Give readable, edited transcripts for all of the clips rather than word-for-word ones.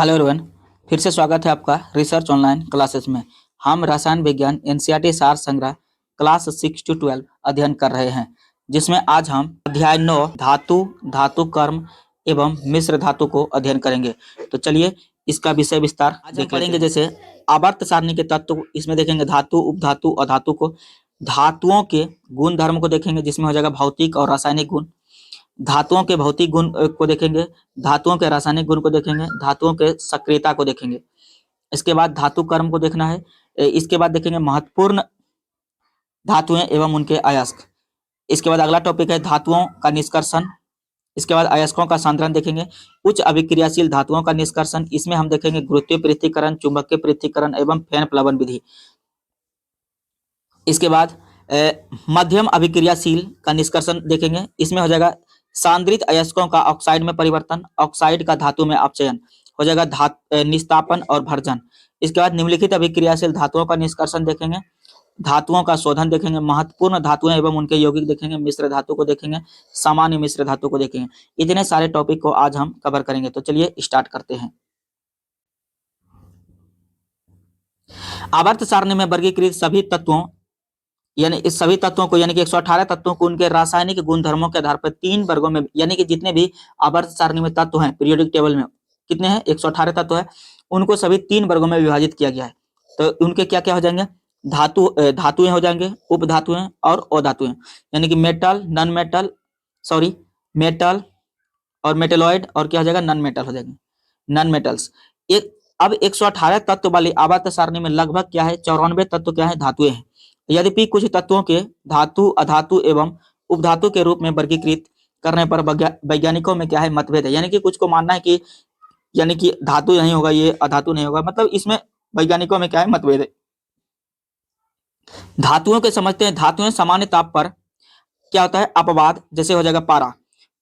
Hello everyone, फिर से स्वागत है आपका रिसर्च ऑनलाइन क्लासेस में। हम रसायन विज्ञान एनसीईआरटी सार संग्रह क्लास 6 to 12 अध्ययन कर रहे हैं, जिसमें आज हम अध्याय 9 धातु, धातु कर्म एवं मिश्र धातु को अध्ययन करेंगे। तो चलिए इसका विषय विस्तार आज हम पढ़ेंगे। जैसे आवर्त सारणी के तत्व, इसमें देखेंगे धातु, उपधातु और धातु को। धातुओं के गुण धर्म को देखेंगे, जिसमें हो जाएगा भौतिक और रासायनिक गुण। धातुओं के भौतिक गुण को देखेंगे, धातुओं के रासायनिक गुण को देखेंगे, धातुओं के सक्रियता को देखेंगे। इसके बाद धातु कर्म को देखना है। इसके बाद देखेंगे महत्वपूर्ण धातुएं एवं उनके अयस्क। इसके बाद अगला टॉपिक है धातुओं का निष्कर्षण। इसके बाद अयस्कों का सांद्रण देखेंगे। उच्च अभिक्रियाशील धातुओं का निष्कर्षण, इसमें हम देखेंगे गुरुत्वीय पृथक्करण, चुंबकीय पृथक्करण एवं फैन प्लवन विधि। इसके बाद मध्यम अभिक्रियाशील का निष्कर्षण देखेंगे। इसमें हो जाएगा सांद्रित अयस्कों का ऑक्साइड में परिवर्तन, ऑक्साइड का धातु में अपचयन, हो जाएगा निस्तापन और भर्जन। इसके बाद निम्नलिखित अभिक्रियाशील धातुओं का निष्कर्षण देखेंगे, धातुओं का शोधन देखेंगे, महत्वपूर्ण धातुएं एवं उनके यौगिक देखेंगे, मिश्र धातु को देखेंगे, सामान्य मिश्र धातु को देखेंगे। इतने सारे टॉपिक को आज हम कवर करेंगे। तो चलिए स्टार्ट करते हैं। आवर्त सारणी में वर्गीकृत सभी तत्वों यानी इस सभी तत्वों को यानी कि 118 तत्वों को उनके रासायनिक गुणधर्मों के आधार पर 3 वर्गों में, यानी कि जितने भी आवर्त सारणी में तत्व हैं पीरियोडिक टेबल में कितने हैं 118 तत्व है, उनको सभी 3 वर्गों में विभाजित किया गया है। तो उनके क्या क्या हो जाएंगे, धातुएं हो जाएंगे, उपधातुएं और अधातुएं, यानी कि मेटल और मेटेलॉइड और क्या हो जाएगा नॉन मेटल हो जाएंगे, नॉन मेटल्स। अब 118 तत्व वाली आवर्त सारणी में लगभग क्या है 94 तत्व क्या है धातुएं हैं। यद्यपि कुछ तत्वों के धातु, अधातु एवं उपधातु के रूप में वर्गीकृत करने पर वैज्ञानिकों में क्या है मतभेद है, यानी कि कुछ को मानना है कि यानी कि धातु नहीं होगा, ये अधातु नहीं होगा, मतलब इसमें वैज्ञानिकों में क्या है मतभेद है। धातुओं के समझते हैं। धातुएं सामान्य ताप पर क्या होता है अपवाद, जैसे हो जाएगा पारा,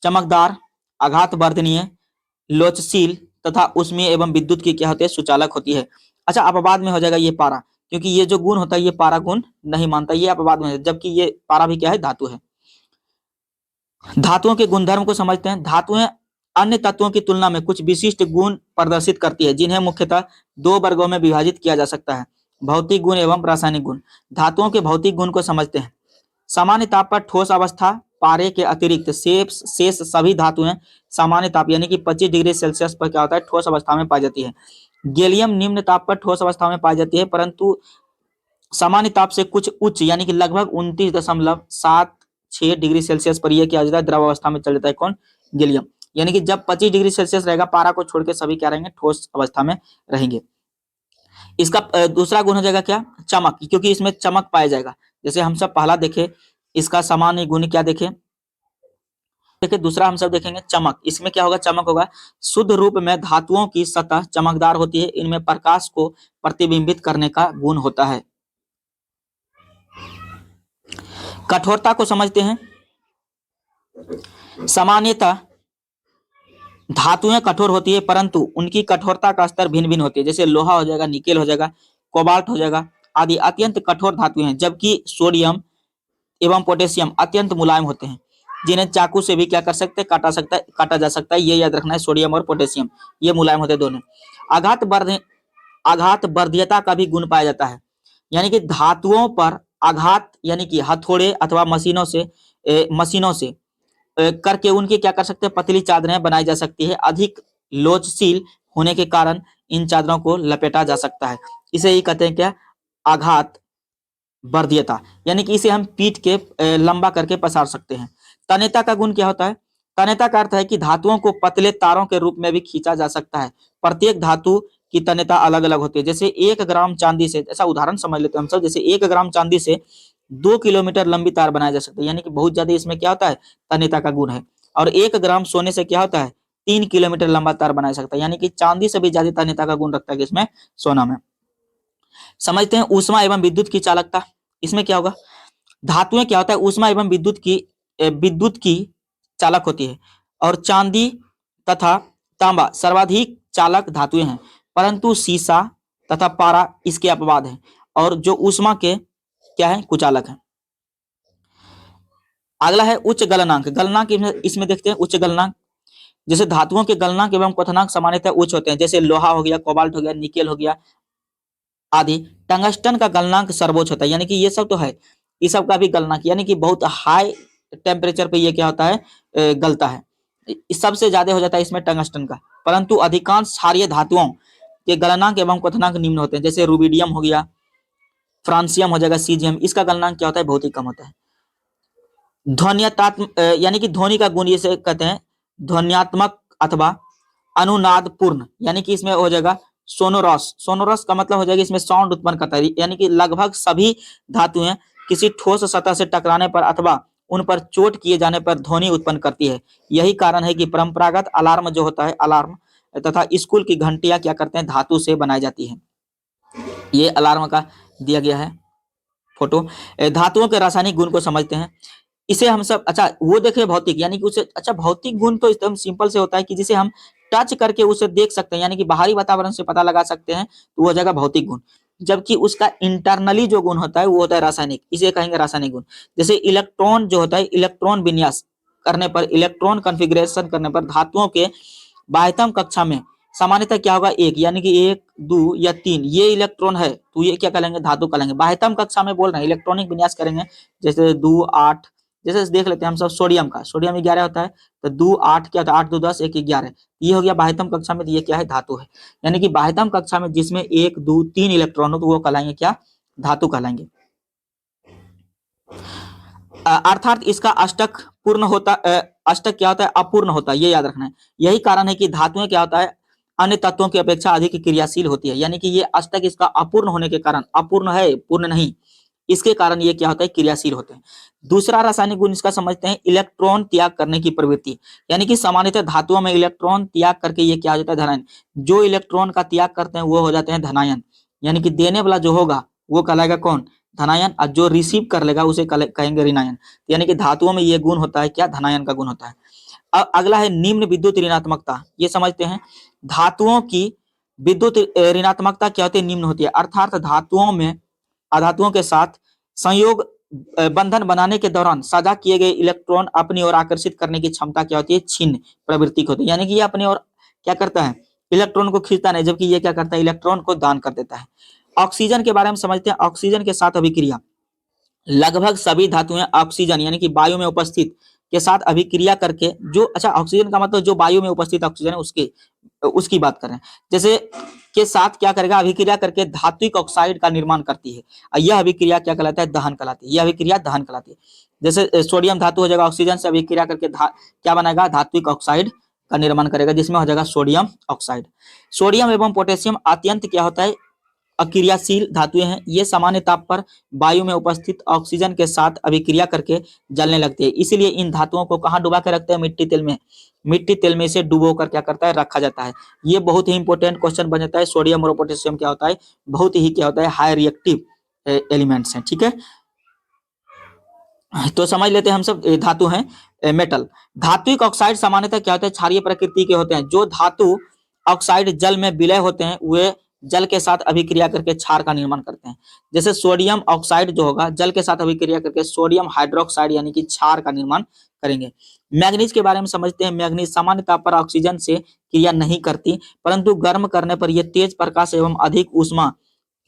चमकदार, आघात वर्धनीय, लोचशील तथा उष्मीय एवं विद्युत की क्या होती है सुचालक होती है। अच्छा, अपवाद में हो जाएगा ये पारा, क्योंकि ये जो गुण होता है ये पारा गुण नहीं मानता, ये अपवाद में है, जबकि ये पारा भी क्या है धातु है। धातुओं के गुणधर्म को समझते हैं। धातुएं अन्य तत्वों की तुलना में कुछ विशिष्ट गुण प्रदर्शित करती है, जिन्हें मुख्यतः 2 वर्गों में विभाजित किया जा सकता है, भौतिक गुण एवं रासायनिक गुण। धातुओं के भौतिक गुण को समझते हैं। सामान्य ताप पर ठोस अवस्था पारे के अतिरिक्त शेष सभी धातुएं सामान्य ताप यानी कि 25 डिग्री सेल्सियस पर क्या होता है ठोस अवस्था में पाई जाती है। गैलियम निम्न ताप पर ठोस अवस्था में पाई जाती है, परंतु सामान्य ताप से कुछ उच्च यानी कि लगभग 29.76 डिग्री सेल्सियस पर यह क्या हो जाता है द्रव अवस्था में चल जाता है। कौन? गैलियम। यानी कि जब 25 डिग्री सेल्सियस रहेगा पारा को छोड़ के सभी क्या रहेंगे ठोस अवस्था में रहेंगे। इसका दूसरा गुण हो जाएगा क्या चमक, क्योंकि इसमें चमक पाया जाएगा। जैसे हम सब पहला देखे इसका सामान्य गुण क्या देखे दूसरा हम सब देखेंगे चमक। इसमें क्या होगा चमक होगा, शुद्ध रूप में धातुओं की सतह चमकदार होती है, इनमें प्रकाश को प्रतिबिंबित करने का गुण होता है। कठोरता को समझते हैं। सामान्यतः धातुएं कठोर होती है, परंतु उनकी कठोरता का स्तर भिन्न भिन्न होती है। जैसे लोहा हो जाएगा, निकेल हो जाएगा, कोबाल्ट हो जाएगा आदि अत्यंत कठोर धातुएं हैं, जबकि सोडियम एवं पोटेशियम अत्यंत मुलायम होते हैं, जिन्हें चाकू से भी क्या कर सकते हैं काटा जा सकता है। ये याद रखना है, सोडियम और पोटेशियम ये मुलायम होते हैं दोनों। आघात वर्धीयता का भी गुण पाया जाता है, यानी कि धातुओं पर आघात यानी कि हथौड़े अथवा मशीनों से करके उनकी क्या कर सकते हैं पतली चादरें बनाई जा सकती है। अधिक लोचशील होने के कारण इन चादरों को लपेटा जा सकता है। इसे ही कहते हैं क्या आघात वर्धीयता, यानी कि इसे हम पीट के लंबा करके पसार सकते हैं। तन्यता का गुण क्या होता है? तन्यता का अर्थ है कि धातुओं को पतले तारों के रूप में भी खींचा जा सकता है। प्रत्येक धातु की तन्यता अलग अलग होती है। जैसे 1 ग्राम चांदी से, ऐसा उदाहरण समझ लेते हैं हम सब, जैसे 1 ग्राम चांदी से 2 किलोमीटर लंबी तार बनाया जा सकता है, यानी कि बहुत ज्यादा इसमें क्या होता है तन्यता का गुण है। और 1 ग्राम सोने से क्या होता है 3 किलोमीटर लंबा तार बनाया सकता है, यानी कि चांदी से भी ज्यादा तन्यता का गुण रखता है इसमें सोना में। समझते हैं ऊष्मा एवं विद्युत की चालकता। इसमें क्या होगा धातुएं क्या होता है ऊष्मा एवं विद्युत की चालक होती है, और चांदी तथा तांबा सर्वाधिक चालक धातुएं हैं, परंतु सीसा तथा पारा इसके अपवाद हैं, और जो ऊष्मा के क्या है कुचालक है। अगला है उच्च गलनांक। इसमें देखते हैं उच्च गलनांक। जैसे धातुओं के गलनांक एवं क्वथनांक सामान्यतः उच्च होते हैं, जैसे लोहा हो गया, कोबाल्ट हो गया, निकेल हो गया आदि। टंगस्टन का गलनांक सर्वोच्च होता है, यानी कि ये सब तो है, इस सब का भी गलनांक यानी कि बहुत हाई टेम्परेचर पे ये क्या होता है, गलता है। इस सबसे ज्यादा हो जाता है इसमें टंगस्टन का। परंतु अधिकांश क्षारीय धातुओं के गलनांक एवं क्वथनांक निम्न होते हैं, जैसे रूबिडियम हो गया, फ्रांसियम हो जाएगा, सीजियम, इसका गलनांक क्या होता है, बहुत ही कम होता है। ध्वन्यतात्मक यानी कि ध्वनि का गुण इसे कहते हैं ध्वन्यात्मक अथवा अनुनादपूर्ण, यानी कि इसमें हो जाएगा सोनोरस। सोनोरस का मतलब हो जाएगा इसमें साउंड उत्पन्न करता है, यानी कि लगभग सभी धातुएं किसी ठोस सतह से टकराने पर अथवा उन पर चोट किए जाने पर ध्वनि उत्पन्न करती है। यही कारण है कि परंपरागत अलार्म जो होता है, अलार्म तथा स्कूल की घंटियां क्या करते हैं, धातु से बनाई जाती है। ये अलार्म का दिया गया है फोटो। धातुओं के रासायनिक गुण को समझते हैं, इसे हम सब, अच्छा वो देखे भौतिक, यानी कि उसे, अच्छा भौतिक गुण तो एकदम सिंपल से होता है कि जिसे हम टच करके उसे देख सकते हैं, यानी कि बाहरी वातावरण से पता लगा सकते हैं, तो वो हो जाएगा भौतिक गुण। जबकि उसका इंटरनली जो गुण होता है वो होता है रासायनिक, इसे कहेंगे रासायनिक गुण। जैसे इलेक्ट्रॉन जो होता है, इलेक्ट्रॉन विन्यास करने पर, इलेक्ट्रॉन कॉन्फ़िगरेशन करने पर धातुओं के बाह्यतम कक्षा में सामान्यतः क्या होगा, एक, यानी कि एक, दो या तीन ये इलेक्ट्रॉन है, तो ये क्या कहलाएंगे, धातु कहलाएंगे। बाह्यतम कक्षा में बोल रहे हैं, इलेक्ट्रॉनिक विन्यास करेंगे, जैसे 2 8, जैसे देख लेते हैं हम सब सोडियम का, सोडियम 11 होता है, तो 2 8 क्या होता है, 8 2 10 1 11, ये हो गया बाह्यतम कक्षा में, तो ये क्या है, धातु है। यानी कि बाह्यतम कक्षा में जिसमें 1 2 3 इलेक्ट्रॉन हो, तो वो कहलाएंगे क्या, धातु कहलाएंगे। अर्थात इसका अष्टक पूर्ण होता, अष्टक क्या होता है, अपूर्ण होता है, ये याद रखना है। यही कारण है कि धातुएं क्या होता है, अन्य तत्वों की अपेक्षा अधिक क्रियाशील होती है, यानी कि ये अष्टक इसका अपूर्ण होने के कारण, अपूर्ण है पूर्ण नहीं, इसके कारण ये क्या होता है, क्रियाशील होते हैं। दूसरा रासायनिक गुण इसका समझते हैं, इलेक्ट्रॉन त्याग करने की प्रवृत्ति, यानी कि सामान्यतः धातुओं में इलेक्ट्रॉन त्याग करके ये क्या हो जाता है, धनायन। जो इलेक्ट्रॉन का त्याग करते हैं वो हो जाते हैं धनायन, यानी कि देने वाला जो होगा वो कहलाएगा कौन, धनायन, और जो रिसीव कर लेगा उसे कहेंगे ऋणायन। यानी कि धातुओं में ये गुण होता है क्या, धनायन का गुण होता है। अब अगला है निम्न विद्युत ऋणात्मकता, ये समझते हैं। धातुओं की विद्युत ऋणात्मकता क्या होती है, निम्न होती है, अर्थात धातुओं में अधातुओं के साथ संयोग बंधन बनाने के दौरान साझा किए गए इलेक्ट्रॉन अपनी ओर आकर्षित करने की क्षमता क्या होती है, छिन्न प्रवृत्ति की होती है, यानी कि ये अपनी ओर क्या करता है, इलेक्ट्रॉन को खींचता नहीं, जबकि ये क्या करता है, इलेक्ट्रॉन को दान कर देता है। ऑक्सीजन के बारे में समझते हैं, ऑक्सीजन के साथ अभिक्रिया, लगभग सभी धातुएं ऑक्सीजन यानी कि वायु में उपस्थित के साथ अभिक्रिया करके, जो, अच्छा ऑक्सीजन का मतलब जो वायु में उपस्थित ऑक्सीजन है उसके, उसकी बात कर रहे हैं, जैसे के साथ क्या करेगा, अभिक्रिया करके धात्विक ऑक्साइड का निर्माण करती है, और यह अभिक्रिया क्या कहलाता है, दहन कहलाती है, यह अभिक्रिया दहन कहलाती है। जैसे सोडियम धातु हो जाएगा, ऑक्सीजन से अभिक्रिया करके क्या बनाएगा, धात्विक ऑक्साइड का निर्माण करेगा, जिसमें हो जाएगा सोडियम ऑक्साइड। सोडियम एवं पोटेशियम अत्यंत क्या होता है, अक्रियाशील धातुएं हैं, ये सामान्य ताप पर वायु में उपस्थित ऑक्सीजन के साथ अभिक्रिया करके जलने लगती है, इसीलिए इन धातुओं को कहाँ डुबा के रखते हैं, मिट्टी तेल में, मिट्टी तेल में से डुबो कर क्या करता है, रखा जाता है। ये बहुत ही इंपॉर्टेंट क्वेश्चन बन जाता है, सोडियम और पोटेशियम क्या होता है, बहुत ही क्या होता है, हाई रिएक्टिव एलिमेंट्स हैं, ठीक है। तो समझ लेते हैं हम सब, धातु हैं मेटल। धात्विक ऑक्साइड सामान्यतः क्या होता है, क्षारीय प्रकृति के होते हैं। जो धातु ऑक्साइड जल में विलय होते हैं वे जल के साथ अभिक्रिया करके क्षार का निर्माण करते हैं। जैसे सोडियम ऑक्साइड जो होगा जल के साथ अभिक्रिया करके सोडियम हाइड्रोक्साइड यानी कि क्षार का निर्माण करेंगे। मैग्नीज के बारे में समझते हैं। मैग्नीज सामान्य ताप पर ऑक्सीजन से क्रिया नहीं करती, परंतु गर्म करने पर यह तेज प्रकाश एवं अधिक ऊष्मा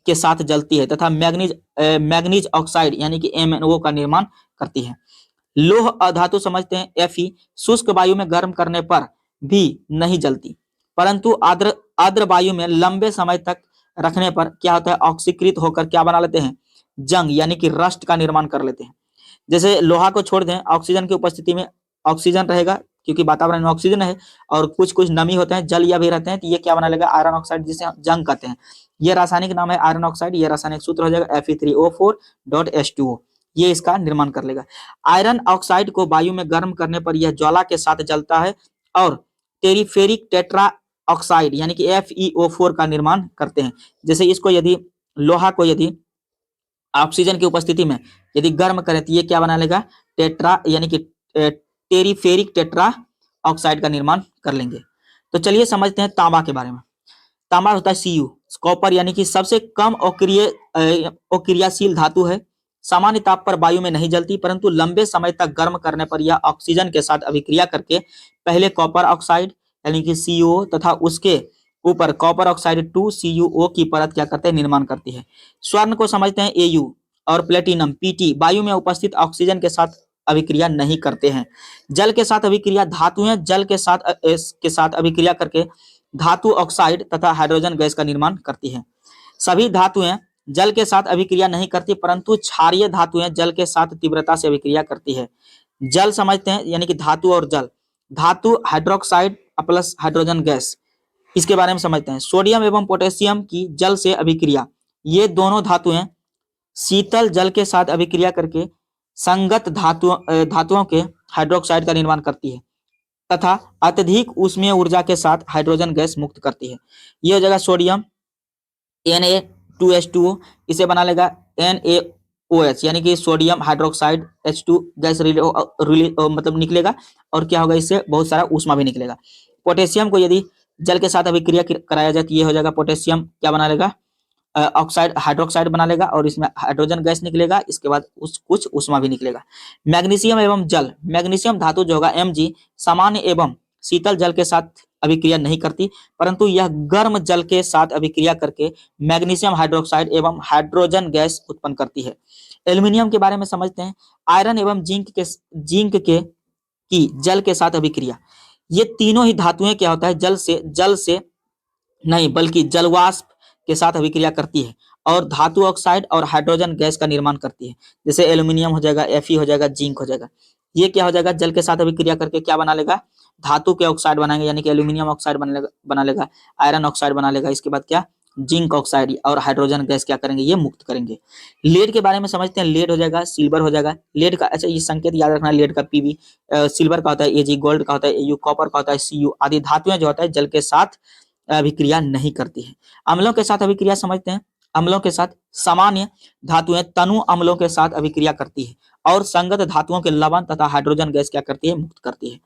के साथ जलती है तथा मैग्नीज ऑक्साइड यानी कि MnO का निर्माण करती है। लोह अधातु समझते हैं। Fe शुष्क वायु में गर्म करने पर भी नहीं जलती, परंतु आर्द्र वायु में लंबे समय तक रखने पर क्या होता है, ऑक्सीकृत होकर क्या बना लेते हैं, जंग यानी कि रस्ट का निर्माण कर लेते हैं। जैसे लोहा को छोड़ दें, ऑक्सीजन की उपस्थिति में ऑक्सीजन रहेगा क्योंकि वातावरण में ऑक्सीजन है और कुछ कुछ नमी होते हैं, जल या भी रहते हैं, तो ये क्या बना लेगा, आयरन ऑक्साइड, जिसे हम जंग कहते हैं। ये रासायनिक नाम है आयरन ऑक्साइड। ये रासायनिक सूत्र हो जाएगा Fe3O4.H2O। ये इसका निर्माण कर लेगा। आयरन ऑक्साइड को वायु में गर्म करने पर यह ज्वाला के साथ जलता है और टेरिफेरिक टेट्रा ऑक्साइड यानी कि FeO4 का निर्माण करते हैं। जैसे इसको यदि लोहा को यदि ऑक्सीजन की उपस्थिति में यदि गर्म करें तो ये क्या बना लेगा, टेट्रा यानी कि टेरिफेरिक टेट्रा ऑक्साइड का निर्माण कर लेंगे। तो चलिए समझते हैं तांबा के बारे में। तांबा होता है Cu, कॉपर यानी कि सबसे कम अक्रियशील धातु है। सामान्य ताप पर वायु में नहीं जलती, परंतु लंबे समय तक गर्म करने पर यह ऑक्सीजन के साथ अभिक्रिया करके पहले कॉपर ऑक्साइड यानी कि CuO तथा उसके ऊपर कॉपर ऑक्साइड 2CuO की परत क्या करते हैं, निर्माण करती है। स्वर्ण को समझते हैं Au और प्लेटिनम Pt वायु में उपस्थित ऑक्सीजन के साथ अभिक्रिया नहीं करते हैं। जल के साथ अभिक्रिया, धातुएं जल के साथ अभिक्रिया करके धातु ऑक्साइड तथा हाइड्रोजन गैस का निर्माण करती है। सभी धातुएं जल के साथ अभिक्रिया नहीं करती, परंतु क्षारीय धातुएं जल के साथ तीव्रता से अभिक्रिया करती है। जल समझते हैं यानी कि धातु और जल, धातु हाइड्रोक्साइड प्लस हाइड्रोजन गैस, इसके बारे में समझते हैं। सोडियम एवं पोटेशियम की जल से अभिक्रिया, ये दोनों धातुएं शीतल जल के साथ अभिक्रिया करके संगत धातुओं के हाइड्रोक्साइड का निर्माण करती है तथा अत्यधिक ऊष्मीय ऊर्जा के साथ हाइड्रोजन गैस मुक्त करती है। यह हो जाएगा सोडियम Na2H2O, इसे बना लेगा NaOH यानी कि सोडियम हाइड्रोक्साइड H2 गैस मतलब निकलेगा, और क्या होगा, इससे बहुत सारा ऊष्मा भी निकलेगा। पोटेशियम को यदि जल के साथ अभिक्रिया कराया जाए तो ये हो जाएगा पोटेशियम क्या बना लेगा, ऑक्साइड हाइड्रोक्साइड बना लेगा और इसमें हाइड्रोजन गैस निकलेगा, इसके बाद कुछ ऊष्मा भी निकलेगा। मैग्नीशियम एवं जल, मैग्नीशियम धातु जो होगा Mg सामान्य एवं शीतल जल के साथ अभिक्रिया नहीं करती, परंतु यह गर्म जल के साथ अभिक्रिया करके मैग्नीशियम हाइड्रोक्साइड एवं हाइड्रोजन गैस उत्पन्न करती है। एल्यूमिनियम के बारे में समझते हैं। आयरन एवं जिंक के की जल के साथ अभिक्रिया, ये तीनों ही धातुएं क्या होता है, जल से नहीं बल्कि जलवाष्प के साथ अभिक्रिया करती है और धातु ऑक्साइड और हाइड्रोजन गैस का निर्माण करती है। जैसे एल्यूमिनियम हो जाएगा, Fe हो जाएगा, जिंक हो जाएगा। ये क्या हो जाएगा, जल के साथ अभिक्रिया करके क्या बना लेगा, धातु के ऑक्साइड बनाएंगे यानी कि एल्यूमिनियम ऑक्साइड बना लेगा, आयरन ऑक्साइड बना लेगा, इसके बाद क्या, जिंक ऑक्साइड और हाइड्रोजन गैस क्या करेंगे, ये मुक्त करेंगे। लेड के बारे में समझते हैं। लेड हो जाएगा, सिल्वर हो जाएगा। लेड का अच्छा ये संकेत याद रखना, लेड का Pb, सिल्वर का होता है Ag, गोल्ड का होता है Au, कॉपर का होता है Cu आदि धातुएं जो होता है जल के साथ अभिक्रिया नहीं करती है। अम्लों के साथ अभिक्रिया समझते हैं। अम्लों के साथ सामान्य धातुएं तनु अम्लों के साथ अभिक्रिया करती है और संगत धातुओं के लवण तथा हाइड्रोजन गैस क्या करती है, मुक्त करती है।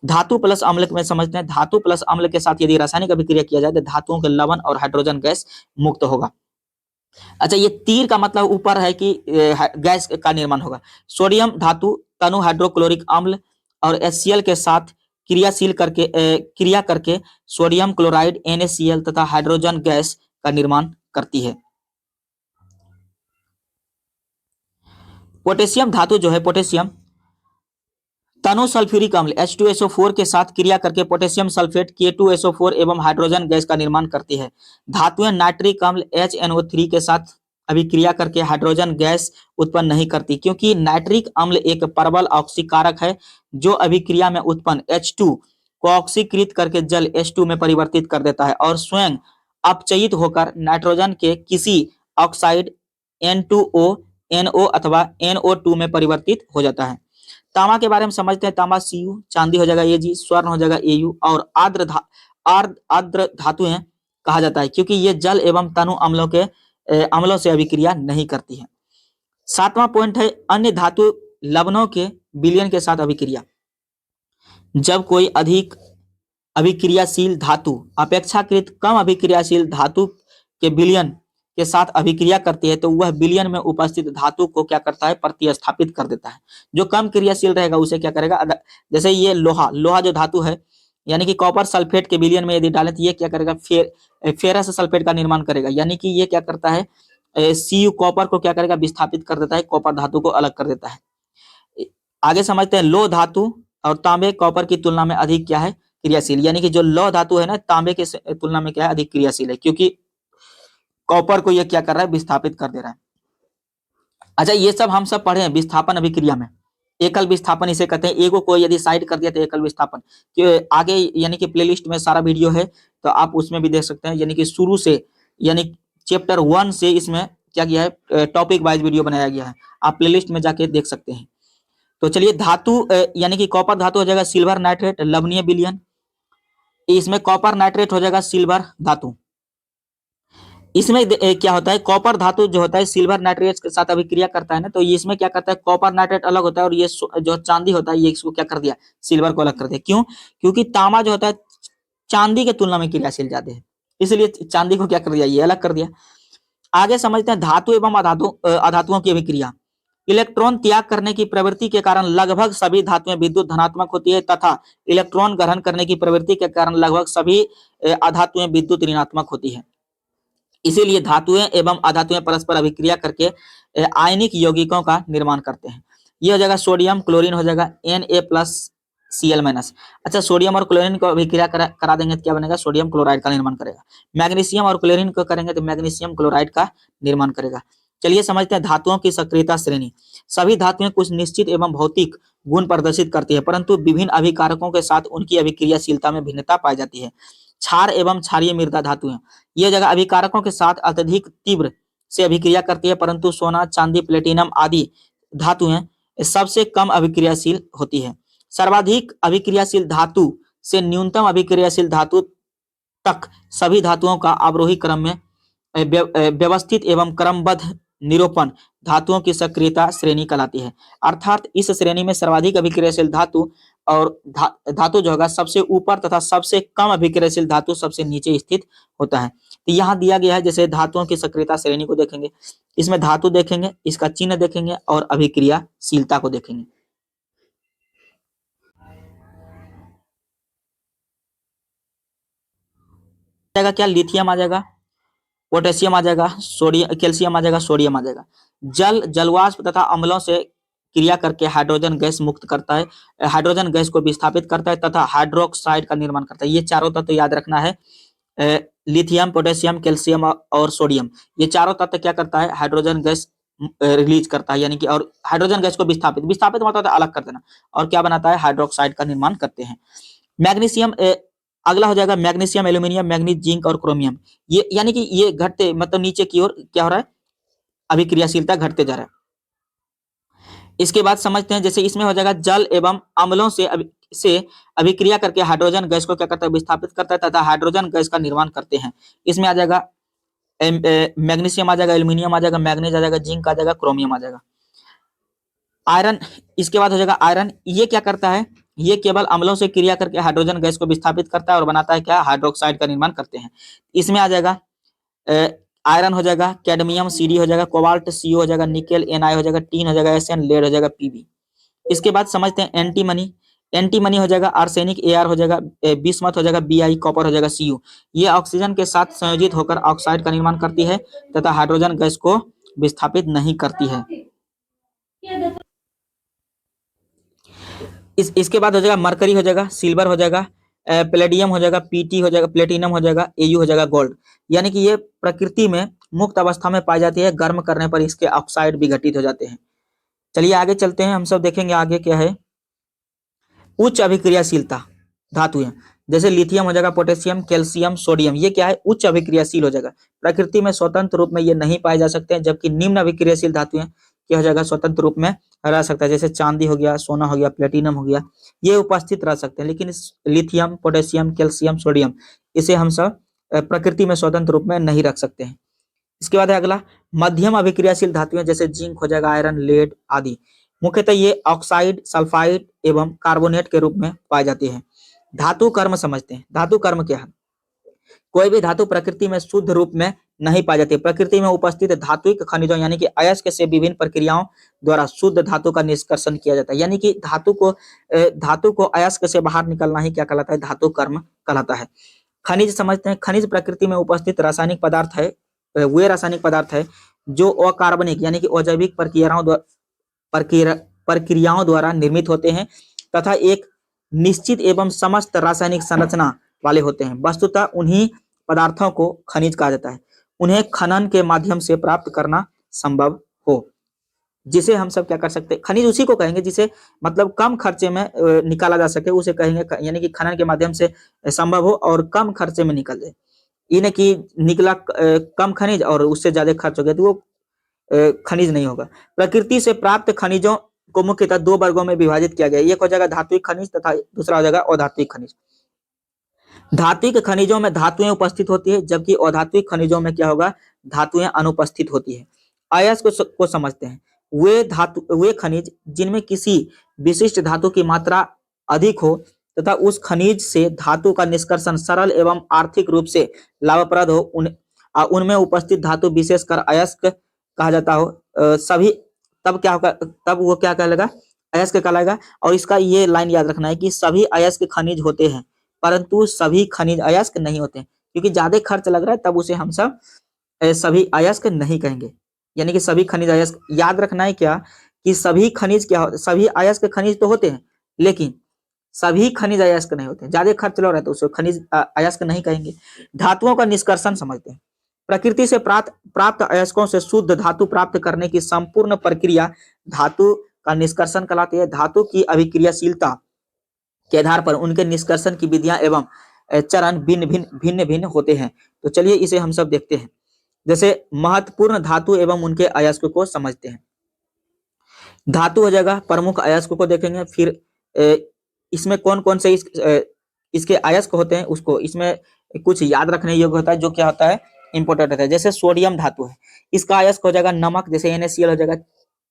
धातु प्लस अम्ल में समझते हैं। धातु प्लस अम्ल के साथ यदि रासायनिक अभिक्रिया किया जाए तो धातुओं के लवण और हाइड्रोजन गैस मुक्त होगा। अच्छा, ये तीर का मतलब ऊपर है कि गैस का निर्माण होगा। सोडियम धातु तनु हाइड्रोक्लोरिक अम्ल और HCl के साथ क्रिया करके सोडियम क्लोराइड NaCl तथा हाइड्रोजन गैस का निर्माण करती है। पोटेशियम धातु जो है, पोटेशियम तनु सल्फ्यूरिक अम्ल H2SO4 के साथ क्रिया करके पोटेशियम सल्फेट K2SO4 एवं हाइड्रोजन गैस का निर्माण करती है। धातुएं नाइट्रिक अम्ल HNO3 के साथ अभिक्रिया करके हाइड्रोजन गैस उत्पन्न नहीं करती, क्योंकि नाइट्रिक अम्ल एक प्रबल ऑक्सीकारक है जो अभिक्रिया में उत्पन्न H2 को ऑक्सीकृत करके जल H2 में परिवर्तित कर देता है और स्वयं अपचयित होकर नाइट्रोजन के किसी ऑक्साइड N2O, NO अथवा NO2 में परिवर्तित हो जाता है। तांबा के बारे में समझते हैं। तांबा Cu, चांदी हो जाएगा Ag, स्वर्ण हो जाएगा Au और आर्द्र धातुएं कहा जाता है, क्योंकि ये जल एवं तनु अम्लों से अभिक्रिया नहीं करती है। 7वां पॉइंट है अन्य धातु लवणों के विलयन के साथ अभिक्रिया। जब कोई अधिक अभिक्रियाशील धातु अपेक्षाकृत कम अभिक्रियाशील धातु के विलयन के साथ अभिक्रिया करती है तो वह विलयन में उपस्थित धातु को क्या करता है, प्रतिस्थापित कर देता है। जो कम क्रियाशील रहेगा उसे क्या करेगा, जैसे ये लोहा जो धातु है यानी कि कॉपर सल्फेट के विलयन में यदि डालें तो ये क्या करेगा, फेरस सल्फेट का निर्माण करेगा, यानी कि ये क्या करता है, Cu कॉपर को क्या करेगा, विस्थापित कर देता है, कॉपर धातु को अलग कर देता है। आगे समझते हैं। लौह धातु और तांबे कॉपर की तुलना में अधिक क्या है, क्रियाशील, यानी कि जो लौह धातु है ना, तांबे की तुलना में क्या है, अधिक क्रियाशील है, क्योंकि कॉपर को यह क्या कर रहा है, विस्थापित कर दे रहा है। अच्छा, ये सब हम सब पढ़े हैं विस्थापन अभिक्रिया में। एकल विस्थापन इसे कहते हैं। एगो को यदि साइड कर दिया तो एकल विस्थापन कि आगे यानी कि प्लेलिस्ट में सारा वीडियो है तो आप उसमें भी देख सकते हैं, यानी कि शुरू से यानी चैप्टर 1 से इसमें क्या किया है, टॉपिक वाइज वीडियो बनाया गया है, आप प्लेलिस्ट में जाके देख सकते हैं। तो चलिए, धातु यानी कि कॉपर धातु हो जाएगा सिल्वर नाइट्रेट लवणीय विलयन, इसमें कॉपर नाइट्रेट हो जाएगा सिल्वर धातु। इसमें क्या होता है, कॉपर धातु जो होता है सिल्वर नाइट्रेट के साथ अभिक्रिया करता है ना, तो ये इसमें क्या करता है, कॉपर नाइट्रेट अलग होता है और ये जो चांदी होता है ये इसको क्या कर दिया, सिल्वर को अलग कर दिया। क्यों? क्योंकि तांबा जो होता है चांदी के तुलना में क्रियाशील ज्यादा है, इसलिए चांदी को क्या कर दिया, ये अलग कर दिया। आगे समझते हैं धातु एवं अधातुओं की अभिक्रिया। इलेक्ट्रॉन त्याग करने की प्रवृत्ति के कारण लगभग सभी धातुएं विद्युत धनात्मक होती है तथा इलेक्ट्रॉन ग्रहण करने की प्रवृत्ति के कारण लगभग सभी अधातुएं विद्युत ऋणात्मक होती है। इसीलिए धातुएं एवं अधातुएं परस्पर अभिक्रिया करके आयनिक यौगिकों का निर्माण करते हैं। ये हो जाएगा सोडियम क्लोरीन हो जाएगा Na+Cl-। अच्छा, सोडियम और क्लोरीन को अभिक्रिया करा देंगे तो क्या बनेगा? सोडियम क्लोराइड का निर्माण करेगा। मैग्नीशियम और क्लोरीन को करेंगे तो मैग्नीशियम क्लोराइड का निर्माण करेगा। चलिए समझते हैं धातुओं की सक्रियता श्रेणी। सभी धातुएं कुछ निश्चित एवं भौतिक गुण प्रदर्शित करती है, परंतु विभिन्न अभिकारकों के साथ उनकी अभिक्रियाशीलता में भिन्नता पाई जाती है। क्षार एवं क्षारीय मृदा धातुएं ये जगह अभिकारकों के साथ अत्यधिक तीव्र से अभिक्रिया करती है, परंतु सोना, चांदी, प्लेटिनम आदि धातुएं सबसे कम अभिक्रियाशील होती है। सर्वाधिक अभिक्रियाशील धातु से न्यूनतम अभिक्रियाशील धातु तक सभी धातुओं का अवरोही क्रम में व्यवस्थित एवं क्रमबद्ध निरूपण धातुओं की सक्रियता श्रेणी कहलाती है। अर्थात इस श्रेणी में सर्वाधिक अभिक्रियाशील धातु और धातु जो होगा सबसे ऊपर तथा सबसे कम अभिक्रियाशील धातु सबसे नीचे स्थित होता है। तो यहाँ दिया गया है, जैसे धातुओं की सक्रियता श्रेणी को देखेंगे, इसमें धातु देखेंगे, इसका चिन्ह देखेंगे और अभिक्रियाशीलता को देखेंगे। क्या लिथियम आ जाएगा, पोटेशियम आ जाएगा, सोडियम, कैल्शियम आ जाएगा, सोडियम आ जाएगा। जलवाष्प तथा अम्लों से क्रिया करके हाइड्रोजन गैस मुक्त करता है, हाइड्रोजन गैस को विस्थापित करता है तथा हाइड्रोक्साइड का निर्माण करता है। ये चारों तत्व याद रखना है, लिथियम, पोटेशियम, कैल्शियम और सोडियम। ये चारों तत्व क्या करता है? हाइड्रोजन गैस रिलीज करता है, यानी कि और हाइड्रोजन गैस को विस्थापित मतलब अलग कर देना, और क्या बनाता है? हाइड्रोक्साइड का निर्माण करते हैं। मैग्नीशियम अगला हो जाएगा मैग्नीशियम, एल्यूमिनियम, मैग्नीज, जिंक और क्रोमियम। ये यानी कि ये घटते मतलब नीचे की ओर क्या हो रहा है? अभिक्रियाशीलता घटते जा रहा है। इसके बाद समझते हैं, जैसे इसमें हो जाएगा जल एवं अम्लों से अभिक्रिया करके हाइड्रोजन गैस को क्या करता है? विस्थापित करता है तथा हाइड्रोजन गैस का निर्माण करते हैं। इसमें आ जाएगा मैग्नीशियम आ जाएगा, एल्यूमिनियम आ जाएगा, मैग्नीज आ जाएगा, जिंक आ जाएगा, क्रोमियम आ जाएगा। आयरन, इसके बाद हो जाएगा आयरन। ये क्या करता है? ये केवल अम्लों से क्रिया करके हाइड्रोजन गैस को विस्थापित करता है और बनाता है क्या? हाइड्रोक्साइड का निर्माण करते हैं। इसमें आ जाएगा आयरन हो जाएगा, कैडमियम Cd हो जाएगा, कोबाल्ट Co हो जाएगा, निकेल Na हो जाएगा, टीन हो जाएगा Sn, लेड हो जाएगा Pb। इसके बाद समझते हैं एंटीमनी। एंटीमनी हो जाएगा आर्सेनिक Ar हो जाएगा, बिस्मथ हो जाएगा Bi, कॉपर हो जाएगा Cu। ये ऑक्सीजन के साथ संयोजित होकर ऑक्साइड का निर्माण करती है तथा हाइड्रोजन गैस को विस्थापित नहीं करती है। इसके बाद हो जाएगा मरकरी हो जाएगा, सिल्वर हो जाएगा, प्लेडियम हो जाएगा, Pt हो जाएगा, प्लेटिनम हो जाएगा, Au हो जाएगा, गोल्ड। यानी कि ये प्रकृति में मुक्त अवस्था में पाई जाती है, गर्म करने पर इसके ऑक्साइड विघटित हो जाते हैं। चलिए आगे चलते हैं, हम सब देखेंगे आगे क्या है। उच्च अभिक्रियाशीलता धातुएं, जैसे लिथियम हो जाएगा, पोटेशियम, कैल्शियम, सोडियम, ये क्या है? उच्च अभिक्रियाशील हो जाएगा। प्रकृति में स्वतंत्र रूप में ये नहीं पाए जा सकते हैं, जबकि निम्न अभिक्रियाशील धातुएं क्या हो जाएगा? स्वतंत्र रूप में रह सकता है। जैसे चांदी हो गया, सोना हो गया, प्लेटिनम हो गया, ये उपस्थित रह सकते हैं। लेकिन लिथियम, पोटेशियम, कैल्शियम, सोडियम, इसे हम सब प्रकृति में स्वतंत्र रूप में नहीं रख सकते हैं। इसके बाद है अगला मध्यम अभिक्रियाशील धातुएं, जैसे जिंक हो जाएगा, आयरन, लेड आदि। मुख्यतः ये ऑक्साइड, सल्फाइड एवं कार्बोनेट के रूप में पाई जाती है। धातु कर्म समझते हैं। धातु कर्म क्या है? कोई भी धातु प्रकृति में शुद्ध रूप में नहीं पाई जाती। प्रकृति में उपस्थित धात्विक खनिजों यानी कि अयस्क से विभिन्न प्रक्रियाओं द्वारा शुद्ध धातु का निष्कर्षण किया जाता है। यानी कि धातु को अयस्क से बाहर निकलना ही क्या कहलाता है? धातु कर्म कहलाता है। खनिज समझते हैं। खनिज प्रकृति में उपस्थित रासायनिक पदार्थ है, वे रासायनिक पदार्थ है जो अकार्बनिक यानी कि अजैविक प्रक्रियाओं द्वारा निर्मित होते हैं तथा एक निश्चित एवं समस्त रासायनिक संरचना वाले होते हैं। वस्तुतः उन्हीं पदार्थों को खनिज कहा जाता है। उन्हें खनन के माध्यम से प्राप्त करना संभव हो, जिसे हम सब क्या कर सकते हैं? खनिज उसी को कहेंगे जिसे मतलब कम खर्चे में निकाला जा सके, उसे कहेंगे, यानी कि खनन के माध्यम से संभव हो और कम खर्चे में निकल जाए। ये नहीं कि निकला कम खनिज और उससे ज्यादा खर्च हो गया तो वो खनिज नहीं होगा। प्रकृति से प्राप्त खनिजों को मुख्यतः दो वर्गों में विभाजित किया गया है। एक हो जाएगा धात्विक खनिज तथा दूसरा हो जाएगा अधात्विक खनिज। धात्विक खनिजों में धातुएं उपस्थित होती है, जबकि अधात्विक खनिजों में क्या होगा? धातुएं अनुपस्थित होती है। अयस्क को समझते हैं। वे खनिज जिनमें किसी विशिष्ट धातु की मात्रा अधिक हो तथा उस खनिज से धातु का निष्कर्षण सरल एवं आर्थिक रूप से लाभप्रद हो, उनमें उपस्थित धातु विशेषकर अयस्क कहा जाता हो। सभी तब क्या होगा, तब वो क्या कहलाएगा, अयस्क कहलाएगा। और इसका ये लाइन याद रखना है कि सभी अयस्क खनिज होते हैं, परंतु सभी खनिज अयस्क नहीं होते हैं, क्योंकि ज्यादा खर्च लग रहा है तब उसे हम सब सभी अयस्क नहीं कहेंगे। यानी कि सभी खनिज अयस्क, याद रखना है क्या कि सभी खनिज क्या होते, सभी अयस्क खनिज तो होते हैं, लेकिन सभी खनिज अयस्क नहीं होते हैं। ज्यादा खर्च लग रहा है तो उसे खनिज अयस्क नहीं कहेंगे। धातुओं का निष्कर्षण समझते हैं। प्रकृति से प्राप्त अयस्कों से शुद्ध धातु प्राप्त करने की संपूर्ण प्रक्रिया धातु का निष्कर्षण कहलाती है। धातु की अभिक्रियाशीलता के आधार पर उनके निष्कर्षण की विधियां एवं चरण भिन्न भिन्न होते हैं। तो चलिए इसे हम सब देखते हैं। जैसे महत्वपूर्ण धातु एवं उनके अयस्क को समझते हैं। धातु हो जाएगा, प्रमुख अयस्क को देखेंगे, फिर इसमें कौन कौन से इसके अयस्क होते हैं उसको, इसमें कुछ याद रखने योग्य होता है जो क्या होता है, इंपोर्टेंट होता है। जैसे सोडियम धातु है, इसका अयस्क हो जाएगा नमक, जैसे NaCl हो जाएगा,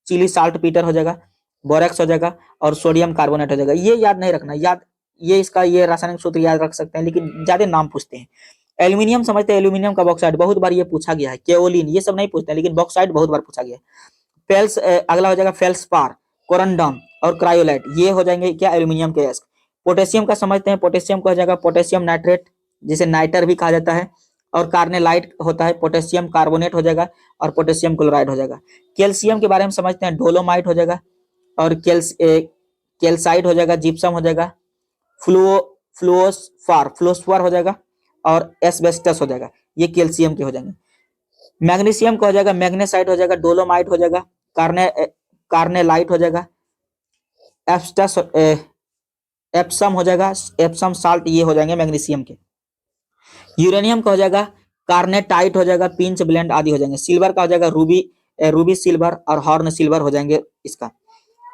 चिली साल्ट पीटर हो जाएगा, बोरेक्स हो जाएगा और सोडियम कार्बोनेट हो जाएगा। ये याद नहीं रखना, याद ये इसका ये रासायनिक सूत्र याद रख सकते हैं, लेकिन ज्यादा नाम पूछते हैं। एल्यूमिनियम समझते हैं, एल्यूमिनियम का बॉक्साइड बहुत बार ये पूछा गया है। केओलिन ये सब नहीं पूछते हैं, लेकिन बॉक्साइड बहुत बार पूछा गया है। फेल्स अगला हो जाएगा फेल्सपार, कोरंडम और क्रायोलाइट, ये हो जाएंगे क्या, एल्यूमिनियम के अयस्क। पोटेशियम का समझते हैं, पोटेशियम का हो जाएगा पोटेशियम नाइट्रेट, जिसे नाइटर भी कहा जाता है, और कार्नेलाइट होता है, पोटेशियम कार्बोनेट हो जाएगा और पोटेशियम क्लोराइड हो जाएगा। कैल्शियम के बारे में समझते हैं, डोलोमाइट हो जाएगा और कैल्साइड हो जाएगा, जिप्सम हो जाएगा, फ्लोस्फार हो जाएगा और एस्बेस्टस हो जाएगा, ये कैल्शियम के हो जाएंगे। मैग्नीशियम का हो जाएगा मैग्नेसाइट हो जाएगा, डोलोमाइट हो जाएगा, कार्नेलाइट हो जाएगा, एप्सटस एप्सम हो जाएगा, एप्सम साल्ट, ये हो जाएंगे मैग्नीशियम के। यूरेनियम का हो जाएगा कार्नेटाइट हो जाएगा, पिंच ब्लेंड आदि हो जाएंगे। सिल्वर का हो जाएगा रूबी सिल्वर और हॉर्न सिल्वर हो जाएंगे इसका।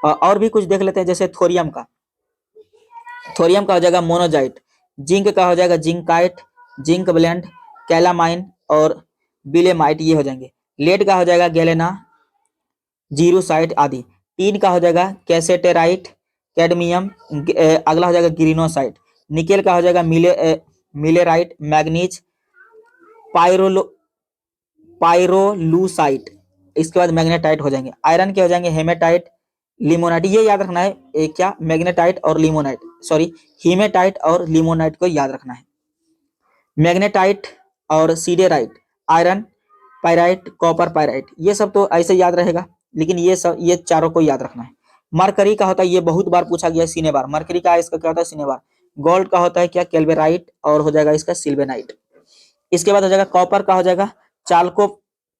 और भी कुछ देख लेते हैं, जैसे थोरियम का हो जाएगा मोनोजाइट, जिंक का हो जाएगा जिंकाइट, जिंक ब्लेंड, कैलामाइन और बिलेमाइट, ये हो जाएंगे। लेड का हो जाएगा गैलेना, जीरोसाइट आदि। टीन का हो जाएगा कैसेटेराइट, कैडमियम, अगला हो जाएगा ग्रीनोसाइट। निकेल का हो जाएगा मिलेराइट, मैग्नीज, पायरोलूसाइट, इसके बाद मैग्नेटाइट हो जाएंगे। आयरन के हो जाएंगे हेमेटाइट, लिमोनाइट, ये याद रखना है क्या, मैग्नेटाइट और लिमोनाइट, सॉरी हीमेटाइट और लिमोनाइट को याद रखना है। मैग्नेटाइट और siderite, iron pyrite, copper pyrite, ये सब तो ऐसे याद रहेगा, लेकिन ये चारों को याद रखना है। मरकरी का होता है, ये बहुत बार पूछा गया है, सिनेबार। मरकरी का इसका क्या होता है, सिनेबार। गोल्ड का होता है क्या, कैल्वेराइट, और हो जाएगा इसका सिल्वेनाइट। इसके बाद हो जाएगा कॉपर का हो जाएगा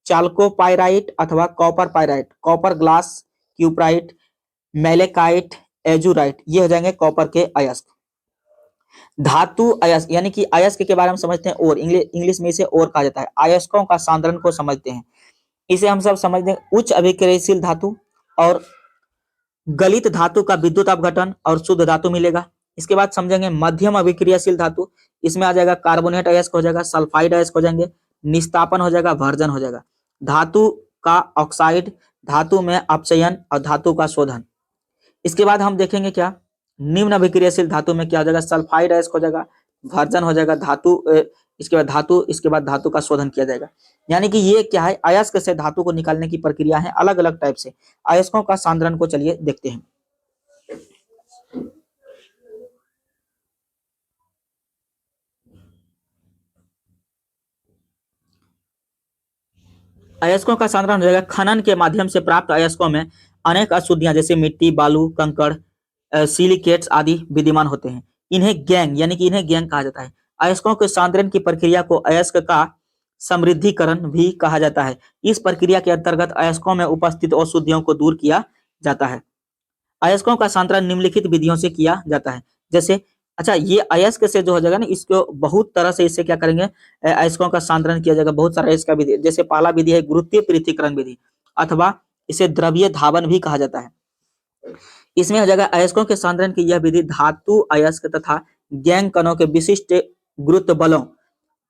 चाल्कोपाइराइट अथवा copper pyrite, copper glass cuprite, malachite, azurite, ये हो जाएंगे कॉपर के अयस्क। धातु अयस्क यानी कि अयस्क के बारे में समझते हैं, और इंग्लिश में इसे और कहा जाता है। अयस्कों का सांद्रण को समझते हैं, इसे हम सब समझते हैं। उच्च अभिक्रियाशील धातु और गलित धातु का विद्युत अपघटन और शुद्ध धातु मिलेगा। इसके बाद समझेंगे मध्यम अभिक्रियाशील धातु, इसमें आ जाएगा कार्बोनेट अयस्क हो जाएगा, सल्फाइड अयस्क हो जाएंगे, निस्तापन हो जाएगा, वर्जन हो जाएगा। धातु का ऑक्साइड, धातु में अपचयन और धातु का शोधन। इसके बाद हम देखेंगे क्या, निम्न अभिक्रियाशील धातु में क्या हो जाएगा, सल्फाइड अयस्क हो जाएगा, वर्जन हो जाएगा, इसके बाद धातु का शोधन किया जाएगा। यानी कि ये क्या है, अयस्क से धातु को निकालने की प्रक्रिया है, अलग अलग टाइप से। अयस्कों का सांद्रण को चलिए देखते हैं। अयस्कों का सांद्रण हो जाएगा, खनन के माध्यम से प्राप्त अयस्कों में अनेक अशुद्धियां जैसे मिट्टी, बालू, कंकड़, सिलिकेट्स आदि विद्यमान होते हैं। इन्हें गैंग कहा जाता है। अयस्कों के सांद्रण की प्रक्रिया को अयस्क का समृद्धिकरण भी कहा जाता है। इस प्रक्रिया के अंतर्गत अयस्कों में उपस्थित अशुद्धियों को दूर किया जाता है। अयस्कों का सांद्रण निम्नलिखित विधियों से किया जाता है। जैसे अच्छा, ये अयस्क से जो हो जाएगा ना, इसको बहुत तरह से इससे क्या करेंगे, अयस्कों का सांद्रण किया जाएगा। बहुत सारा इसका विधि, जैसे पहला विधि है गुरुत्वीय पृथक्करण विधि, अथवा इसे द्रव्य धावन भी कहा जाता है। इसमें हो जाएगा अयस्कों के सांद्रण की यह विधि धातु अयस्क तथा गैंग कणों के विशिष्ट गुरुत्व बलों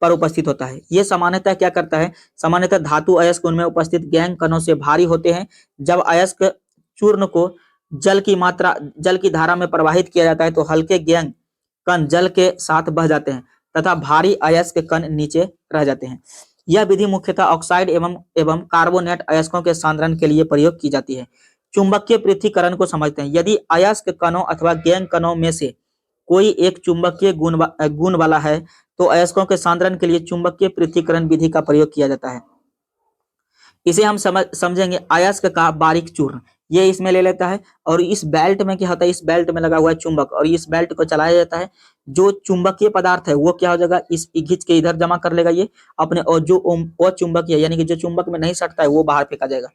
पर उपस्थित होता है। यह सामान्यतः क्या करता है, सामान्यतः धातु अयस्क उनमें उपस्थित गैंग कणों से भारी होते हैं। जब अयस्क चूर्ण को जल की धारा में प्रवाहित किया जाता है तो हल्के गैंग कण जल के साथ बह जाते हैं तथा भारी अयस्क कण नीचे रह जाते हैं। यह विधि मुख्यतः ऑक्साइड एवं कार्बोनेट अयस्कों के सांद्रण के लिए प्रयोग की जाती है। चुंबकीय पृथक्करण को समझते हैं। यदि अयस्क कणों अथवा गैंग कणों में से कोई एक चुंबकीय गुण वाला है तो अयस्कों के सांद्रण के लिए चुंबकीय पृथक्करण विधि का प्रयोग किया जाता है। इसे हम समझेंगे अयस्क का बारीक चूर्ण, ये इसमें ले लेता है और इस बेल्ट में क्या होता है, इस बेल्ट में लगा हुआ है चुंबक और इस बेल्ट को चलाया जाता है। जो चुंबकीय पदार्थ है वो क्या हो जाएगा, इस खींच के इधर जमा कर लेगा ये अपने, और जो अचुंबकीय यानी कि जो चुंबक में नहीं सटता है वो बाहर फेंका जाएगा,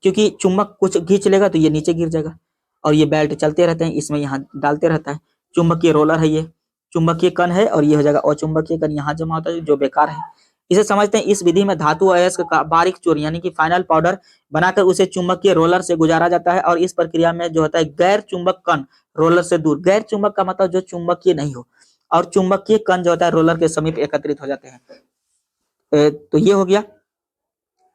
क्योंकि चुंबक कुछ खींच लेगा तो ये नीचे गिर जाएगा। और ये बेल्ट चलते रहते हैं, इसमें यहाँ डालते रहता है। चुंबकीय रोलर है, ये चुंबकीय कण है और ये हो जाएगा अचुंबकीय कण, यहाँ जमा होता है जो बेकार है। इसे समझते हैं। इस विधि में धातु अयस्क का बारीक चूर्ण यानी कि फाइनल पाउडर बनाकर उसे चुंबकीय रोलर से गुजारा जाता है और इस प्रक्रिया में जो होता है गैर चुंबक कण रोलर से दूर, गैर चुंबक का मतलब जो चुंबकीय नहीं हो, और चुंबकीय कण जो होता है रोलर के समीप एकत्रित हो जाते हैं। तो ये हो गया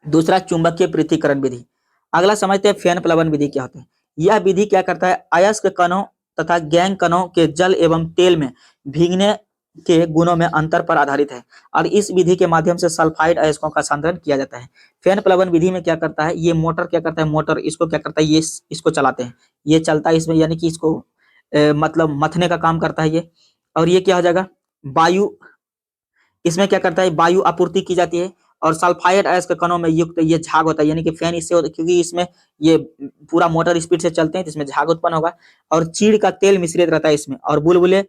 दूसरा चुंबकीय पृथक्करण विधि। अगला समझते हैं फैन प्लवन विधि क्या होता है। यह विधि क्या करता है, अयस्क कणों तथा गैंग कणों के जल एवं तेल में भीगने के गुणों में अंतर पर आधारित है और इस विधि के माध्यम से सल्फाइड अयस्कों का सांद्रण किया जाता है। फैन प्लवन विधि में क्या करता है, ये मोटर क्या करता है, मोटर इसको क्या करता है, ये इसको चलाते हैं, ये चलता है इसमें, यानी कि इसको मतलब मथने का काम करता है ये। और ये क्या हो जाएगा, वायु, इसमें क्या करता है, वायु आपूर्ति की जाती है और सल्फाइड अयस्क कणों में युक्त ये झाग होता है, यानी कि फैन इससे होता है क्योंकि इसमें ये पूरा मोटर स्पीड से चलते हैं तो इसमें झाग उत्पन्न होगा और चीड़ का तेल मिश्रित रहता है इसमें, और बुलबुले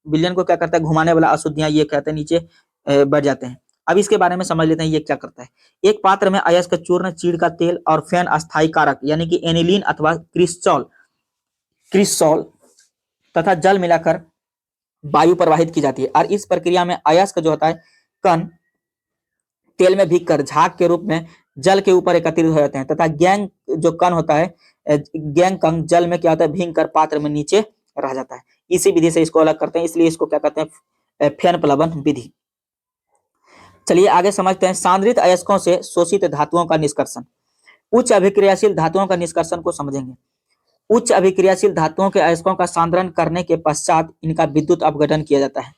बिलियन को क्या करता है, घुमाने वाला अशुद्धियां ये कहते हैं नीचे बढ़ जाते हैं। अब इसके बारे में समझ लेते हैं ये क्या करता है। एक पात्र में अयस्क चूर्ण, चीड़ का तेल और फैन अस्थायी कारक यानी कि एनिलीन अथवा क्रिस्टॉल तथा जल मिलाकर वायु प्रवाहित की जाती है और इस प्रक्रिया में अयस्क जो होता है कण तेल में भीगकर झाग के रूप में जल के ऊपर एकत्रित हो जाते हैं तथा गैंग जो कण होता है, गैंग कण जल में क्या होता है, भीग कर पात्र में नीचे रह जाता है। इसी विधि से इसको अलग करते हैं, इसलिए इसको क्या कहते हैं, फैन प्लवन विधि। चलिए आगे समझते हैं सांद्रित अयस्कों से शोषित धातुओं का निष्कर्षण। उच्च अभिक्रियाशील धातुओं का निष्कर्षण को समझेंगे। उच्च अभिक्रियाशील धातुओं के अयस्कों का सांद्रण करने के पश्चात इनका विद्युत अपघटन किया जाता है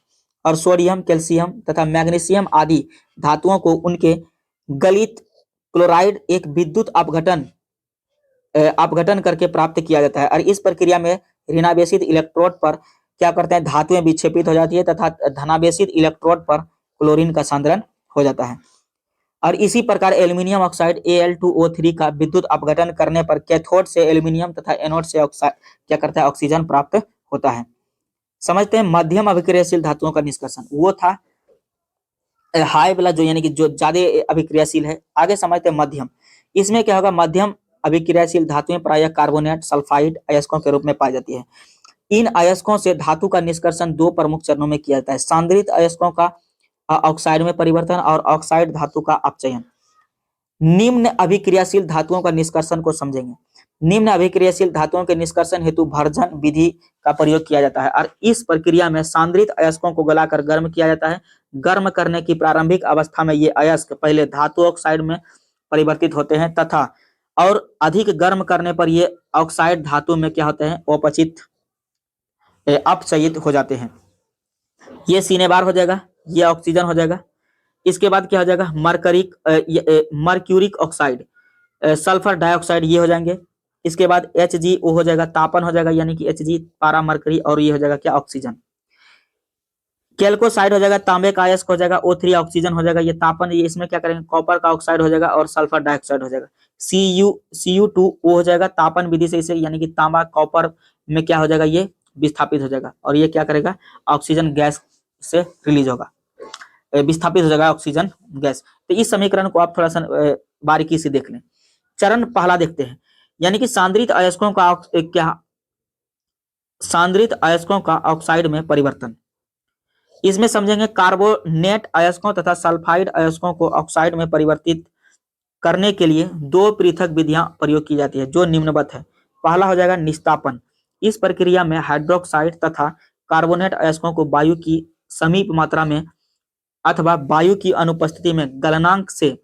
और सोडियम, कैल्शियम तथा मैग्नीशियम आदि धातुओं को उनके गलित क्लोराइड एक विद्युत अपघटन करके प्राप्त किया जाता है और इस प्रक्रिया में ऋणावेशित इलेक्ट्रोड पर क्या करते हैं, धातुएं विक्षेपित हो जाती है तथा धनावेशित इलेक्ट्रोड पर क्लोरीन का सांद्रण हो जाता है और इसी प्रकार एल्यूमिनियम ऑक्साइड Al2O3 का विद्युत अपघटन करने पर कैथोड से एल्यूमिनियम तथा एनोड से ऑक्साइड क्या करता है, ऑक्सीजन प्राप्त होता है। समझते हैं मध्यम अभिक्रियाशील धातुओं का निष्कर्षण, वो था हाई वाला जो यानी कि जो ज्यादा अभिक्रियाशील है। आगे समझते हैं मध्यम। इसमें क्या होगा, मध्यम अभिक्रियाशील धातुएं प्रायः कार्बोनेट, सल्फाइड अयस्कों के रूप में पाई जाती है। इन अयस्कों से धातु का निष्कर्षण दो प्रमुख चरणों में किया जाता है, सांद्रित अयस्कों का ऑक्साइड में परिवर्तन और ऑक्साइड धातु का अपचयन। निम्न अभिक्रियाशील धातुओं का निष्कर्षण को समझेंगे। निम्न अभिक्रियाशील धातुओं के निष्कर्षण हेतु भर्जन विधि का प्रयोग किया जाता है और इस प्रक्रिया में सांद्रित अयस्कों को गलाकर गर्म किया जाता है। गर्म करने की प्रारंभिक अवस्था में ये अयस्क पहले धातु ऑक्साइड में परिवर्तित होते हैं तथा और अधिक गर्म करने पर ये ऑक्साइड धातु में क्या होते हैं, अपचयित हो जाते हैं। ये सीने बार हो जाएगा, ये ऑक्सीजन हो जाएगा। इसके बाद क्या हो जाएगा, मर्क्यूरिक ऑक्साइड, सल्फर डाइऑक्साइड ये हो जाएंगे। इसके बाद HgO हो जाएगा, तापन हो जाएगा यानी कि Hg पारा मरकरी, और ये हो जाएगा क्या, ऑक्सीजन। कैल्कोसाइड हो जाएगा, तांबे का अयस्क हो जाएगा, O3 ऑक्सीजन हो जाएगा, ये तापन, ये इसमें क्या करेंगे, कॉपर का ऑक्साइड हो जाएगा और सल्फर डाइऑक्साइड हो जाएगा। Cu2O हो जाएगा, तापन विधि से इसे यानी कि तांबा कॉपर में क्या हो जाएगा, ये विस्थापित हो जाएगा और ये क्या करेगा, ऑक्सीजन गैस से रिलीज होगा, विस्थापित हो जाएगा ऑक्सीजन गैस। तो इस समीकरण को आप थोड़ा सा बारीकी से देख लें। चरण पहला देखते हैं, यानी कि सांद्रित अयस्कों का ऑक्साइड में परिवर्तन। इसमें समझेंगे कार्बोनेट अयस्कों तथा सल्फाइड अयस्कों को ऑक्साइड में परिवर्तित करने के लिए दो पृथक विधियां प्रयोग की जाती है जो निम्नवत है। पहला हो जाएगा निस्तापन। इस प्रक्रिया में हाइड्रोक्साइड तथा कार्बोनेट अयस्कों को वायु की समीप मात्रा में अथवा वायु की अनुपस्थिति में गलनांक से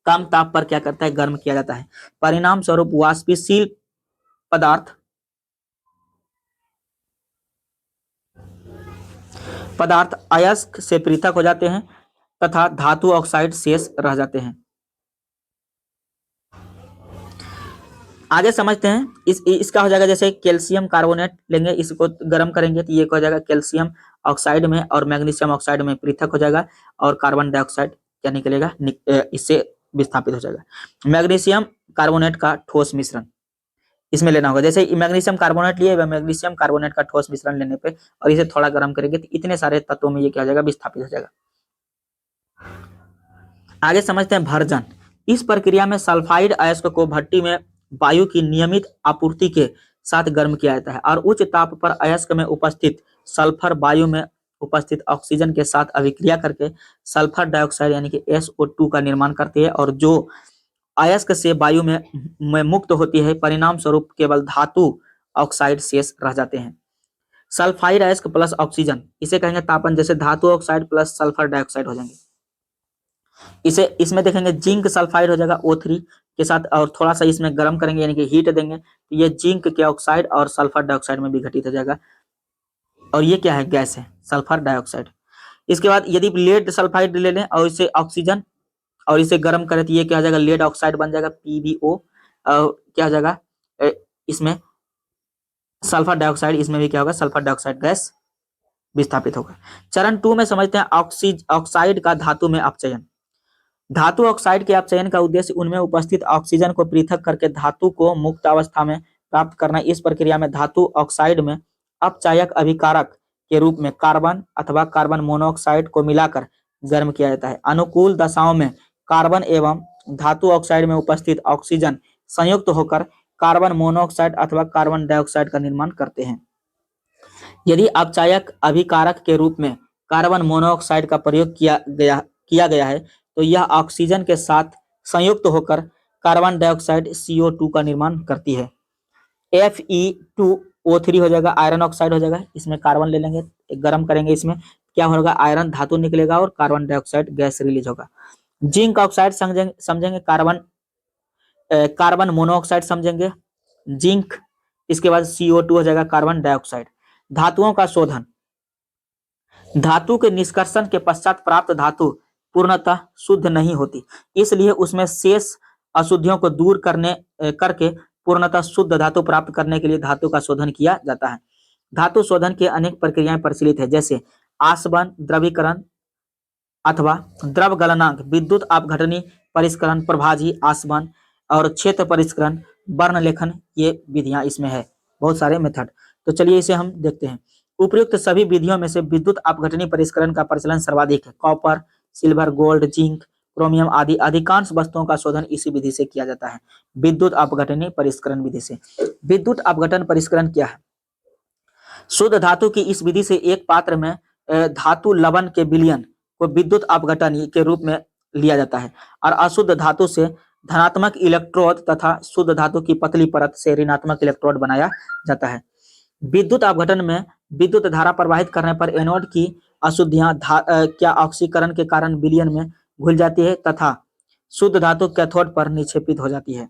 कम ताप पर क्या करता है, गर्म किया जाता है। परिणाम स्वरूप वाष्पशील पदार्थ अयस्क से पृथक हो जाते हैं तथा धातु ऑक्साइड शेष रह जाते हैं। आगे समझते हैं इसका हो जाएगा, जैसे कैल्शियम कार्बोनेट लेंगे, इसको गर्म करेंगे तो ये हो जाएगा कैल्शियम ऑक्साइड में और मैग्नीशियम ऑक्साइड में पृथक हो जाएगा और कार्बन डाइऑक्साइड क्या निकलेगा, इससे विस्थापित हो जाएगा। मैग्नीशियम कार्बोनेट का ठोस मिश्रण इसमें लेना होगा, जैसे मैग्नीशियम कार्बोनेट लिए मैग्नीशियम कार्बोनेट का ठोस मिश्रण लेने पे और इसे थोड़ा गर्म करेंगे तो इतने सारे तत्वों में ये क्या हो जाएगा, विस्थापित हो जाएगा। आगे समझते हैं भर्जन। इस प्रक्रिया में सल्फाइड अयस्क को भट्टी में वायु की नियमित आपूर्ति के साथ गर्म किया जाता है और उच्च ताप पर अयस्क में उपस्थित सल्फर वायु में उपस्थित ऑक्सीजन के साथ अभिक्रिया करके सल्फर डाइऑक्साइड यानी कि SO2 का निर्माण करती है और जो अयस्क से वायु में मुक्त होती है, परिणाम स्वरूप केवल धातु ऑक्साइड शेष रह जाते हैं। सल्फाइड अयस्क प्लस ऑक्सीजन इसे कहेंगे तापन, जैसे धातु ऑक्साइड प्लस सल्फर डाइऑक्साइड हो जाएंगे। इसे इसमें देखेंगे जिंक सल्फाइड हो जाएगा O3 के साथ और थोड़ा सा इसमें गर्म करेंगे यानी कि हीट देंगे तो ये जिंक के ऑक्साइड और सल्फर डाइऑक्साइड में विघटित हो जाएगा और ये क्या है, गैस है सल्फर डाइऑक्साइड। इसके बाद यदि लेड सल्फाइड ले लें और इसे ऑक्सीजन और इसे गर्म करें तो ये क्या हो जाएगा, लेड ऑक्साइड बन जाएगा PbO और क्या हो जाएगा, इसमें सल्फर डाइऑक्साइड, इसमें भी क्या होगा, सल्फर डाइऑक्साइड गैस विस्थापित होगा। चरण 2 में समझते हैं ऑक्साइड का धातु में अपचयन। धातु ऑक्साइड के अपचयन का उद्देश्य उनमें उपस्थित ऑक्सीजन को पृथक करके धातु को मुक्त अवस्था में प्राप्त करना। इस प्रक्रिया में धातु ऑक्साइड में अपचायक अभिकारक के रूप में कार्बन अथवा कार्बन मोनोऑक्साइड को मिलाकर गर्म किया जाता है। अनुकूल दशाओं में कार्बन एवं धातु ऑक्साइड में उपस्थित ऑक्सीजन संयुक्त होकर कार्बन मोनोऑक्साइड अथवा कार्बन डाइऑक्साइड का निर्माण करते हैं। यदि अपचायक अभिकारक के रूप में कार्बन मोनोऑक्साइड का प्रयोग किया गया है तो यह ऑक्सीजन के साथ संयुक्त होकर कार्बन डाइऑक्साइड CO2 का निर्माण करती है। Fe2O3 हो जाएगा, आयरन ऑक्साइड हो जाएगा, इसमें कार्बन ले लेंगे, गर्म करेंगे, इसमें क्या होगा, आयरन धातु निकलेगा और कार्बन डाइऑक्साइड गैस रिलीज होगा। जिंक ऑक्साइड समझेंगे, कार्बन मोनोऑक्साइड समझेंगे, जिंक, इसके बाद CO2 हो जाएगा कार्बन डाइऑक्साइड। धातुओं का शोधन। धातु के निष्कर्षण के पश्चात प्राप्त धातु पूर्णतः शुद्ध नहीं होती, इसलिए उसमें शेष अशुद्धियों को दूर करके पूर्णतः शुद्ध धातु प्राप्त करने के लिए धातु का शोधन किया जाता है। धातु शोधन के अनेक प्रक्रियाएं प्रचलित है, जैसे आसवन, द्रवीकरण अथवा द्रव गलनांक, विद्युत अपघटनी परिष्करण, प्रभाजी आसवन और क्षेत्र परिष्करण, वर्ण लेखन, ये विधियां इसमें है, बहुत सारे मेथड। तो चलिए इसे हम देखते हैं। उपयुक्त सभी विधियों में से विद्युत अपघटनी परिष्करण का प्रचलन सर्वाधिक है। Copper, silver, gold, zinc, chromium आदि अधिकांश वस्तुओं का शोधन इसी विधि से किया जाता है, विद्युत अपघटनी परिष्करण विधि से। विद्युत अपघटन परिष्करण क्या है? शुद्ध धातु की इस विधि से एक पात्र में धातु लवण के विलयन को विद्युत अपघटन के रूप में लिया जाता है और अशुद्ध धातु से धनात्मक इलेक्ट्रोड तथा शुद्ध धातु की पतली परत से ऋणात्मक इलेक्ट्रोड बनाया जाता है। विद्युत अपघटन में विद्युत धारा प्रवाहित करने पर एनोड की अशुद्धियां क्या ऑक्सीकरण के कारण विलयन में घुल जाती है तथा शुद्ध धातु कैथोड पर निक्षेपित हो जाती है।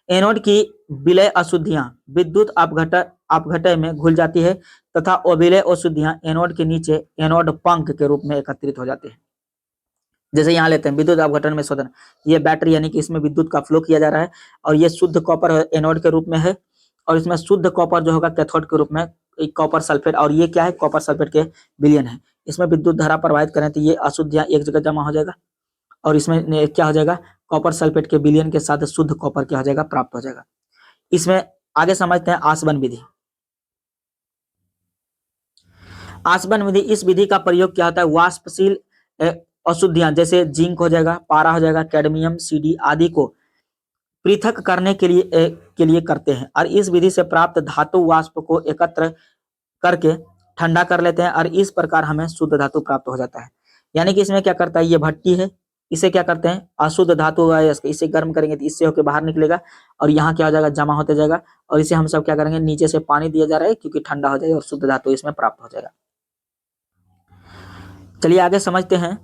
एनोड की विलय अशुद्धियां विद्युत अपघटय में घुल जाती है तथा अविलय अशुद्धियां एनोड के नीचे एनोड पंख के रूप में एकत्रित हो जाते हैं। जैसे यहाँ लेते हैं विद्युत अपघटन में शोधन, ये बैटरी यानी कि इसमें विद्युत का फ्लो किया जा रहा है और ये शुद्ध कॉपर एनोड के रूप में है और इसमें शुद्ध कॉपर जो होगा कैथोड के रूप में कॉपर सल्फेट, और ये क्या है, कॉपर सल्फेट के विलयन है। इसमें विद्युत धारा प्रवाहित करें तो ये अशुद्धियां एक जगह जमा हो जाएगा और इसमें क्या हो जाएगा, कॉपर सल्फेट के विलयन के साथ शुद्ध कॉपर क्या हो जाएगा, प्राप्त हो जाएगा। इसमें आगे समझते हैं आसवन विधि। आसवन विधि, इस विधि का प्रयोग क्या होता है, वाष्पशील अशुद्धियां जैसे जिंक हो जाएगा, पारा हो जाएगा, कैडमियम, CD आदि को पृथक करने के लिए करते हैं और इस विधि से प्राप्त धातु वाष्प को एकत्र करके ठंडा कर लेते हैं और इस प्रकार हमें शुद्ध धातु प्राप्त हो जाता है। यानी कि इसमें क्या करता है, ये भट्टी है, इसे क्या करते हैं, अशुद्ध धातु इसे गर्म करेंगे तो इससे होकर बाहर निकलेगा और यहाँ क्या हो जाएगा, जमा होते जाएगा और इसे हम सब क्या करेंगे, नीचे से पानी दिया जा रहा है क्योंकि ठंडा हो जाएगा और शुद्ध धातु इसमें प्राप्त हो जाएगा। चलिए आगे समझते हैं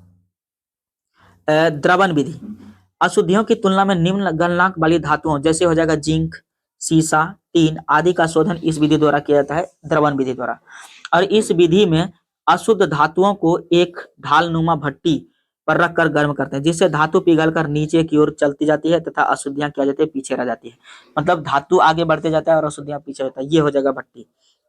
द्रवण विधि। अशुद्धियों की तुलना में निम्न गलनांक वाली धातुओं जैसे हो जाएगा जिंक, सीसा, टीन आदि का शोधन इस विधि द्वारा किया जाता है, द्रवण विधि द्वारा। और इस विधि में अशुद्ध धातुओं को एक ढालनुमा भट्टी पर रखकर गर्म करते हैं, जिससे धातु पिघलकर नीचे की ओर चलती जाती है तथा अशुद्धियां क्या जाती है, पीछे रह जाती है। मतलब धातु आगे बढ़ते जाता है और अशुद्धियां पीछे होता है। ये हो जाएगा भट्टी।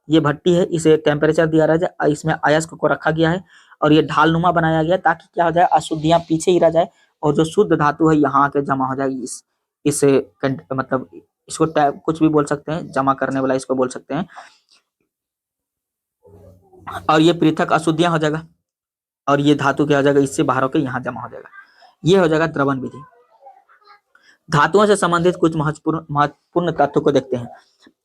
ये भट्टी है, इसे टेम्परेचर दिया रह जाए, इसमें अयस्क को रखा गया है और ये ढालनुमा बनाया गया ताकि क्या हो जाए, अशुद्धियां पीछे ही रह जाए और जो शुद्ध धातु है यहाँ आके जमा हो जाएगी। इसे मतलब इसको कुछ भी बोल सकते हैं, जमा करने वाला इसको बोल सकते हैं। और ये पृथक अशुद्धियां हो जाएगा और ये धातु क्या हो जाएगा, इससे बाहर होकर यहाँ जमा हो जाएगा। ये हो जाएगा द्रवण विधि। धातुओं से संबंधित कुछ महत्वपूर्ण तथ्यों को देखते हैं।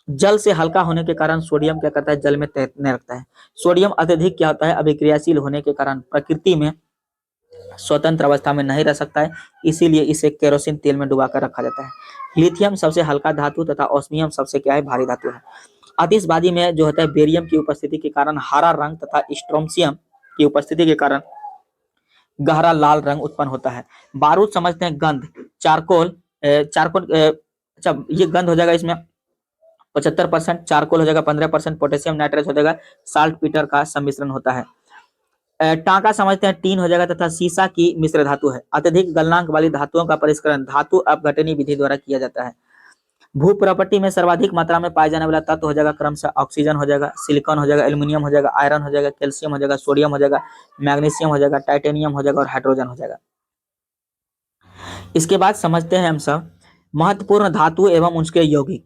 जल से हल्का होने के कारण सोडियम क्या करता है, जल में तैरने लगता है। सोडियम अत्यधिक क्या होता है, अभिक्रियाशील होने के कारण प्रकृति में स्वतंत्र अवस्था में नहीं रह सकता है, इसीलिए इसे केरोसिन तेल में डुबाकर रखा जाता है। लिथियम सबसे हल्का धातु तथा ऑस्मियम सबसे क्या है, भारी धातु है। आतिशबाजी में जो होता है, बेरियम की उपस्थिति के कारण हरा रंग तथा स्ट्रोमसियम की उपस्थिति के कारण गहरा लाल रंग उत्पन्न होता है। बारूद समझते हैं गंध, चारकोल अच्छा ये गंध हो जाएगा, इसमें 75%, चारकोल हो जाएगा 15%, पोटेशियम नाइट्रेट हो जाएगा, साल्ट पीटर का सम्मिश्रण होता है। टांका समझते हैं टीन हो जाएगा तथा सीसा की मिश्र धातु है। अत्यधिक गलनांक वाली धातुओं का परिष्करण धातु अपघटनी विधि द्वारा किया जाता है। भू प्रॉपर्टी में सर्वाधिक मात्रा में पाए जाने वाला तत्व हो जाएगा क्रमशः ऑक्सीजन हो जाएगा, सिलिकॉन हो जाएगा, एल्यूमिनियम हो जाएगा, आयरन हो जाएगा, कैल्शियम हो जाएगा, सोडियम हो जाएगा, मैग्नीशियम हो जाएगा, टाइटेनियम हो जाएगा और हाइड्रोजन हो जाएगा। इसके बाद समझते हैं हम सब महत्वपूर्ण धातु एवं उसके यौगिक।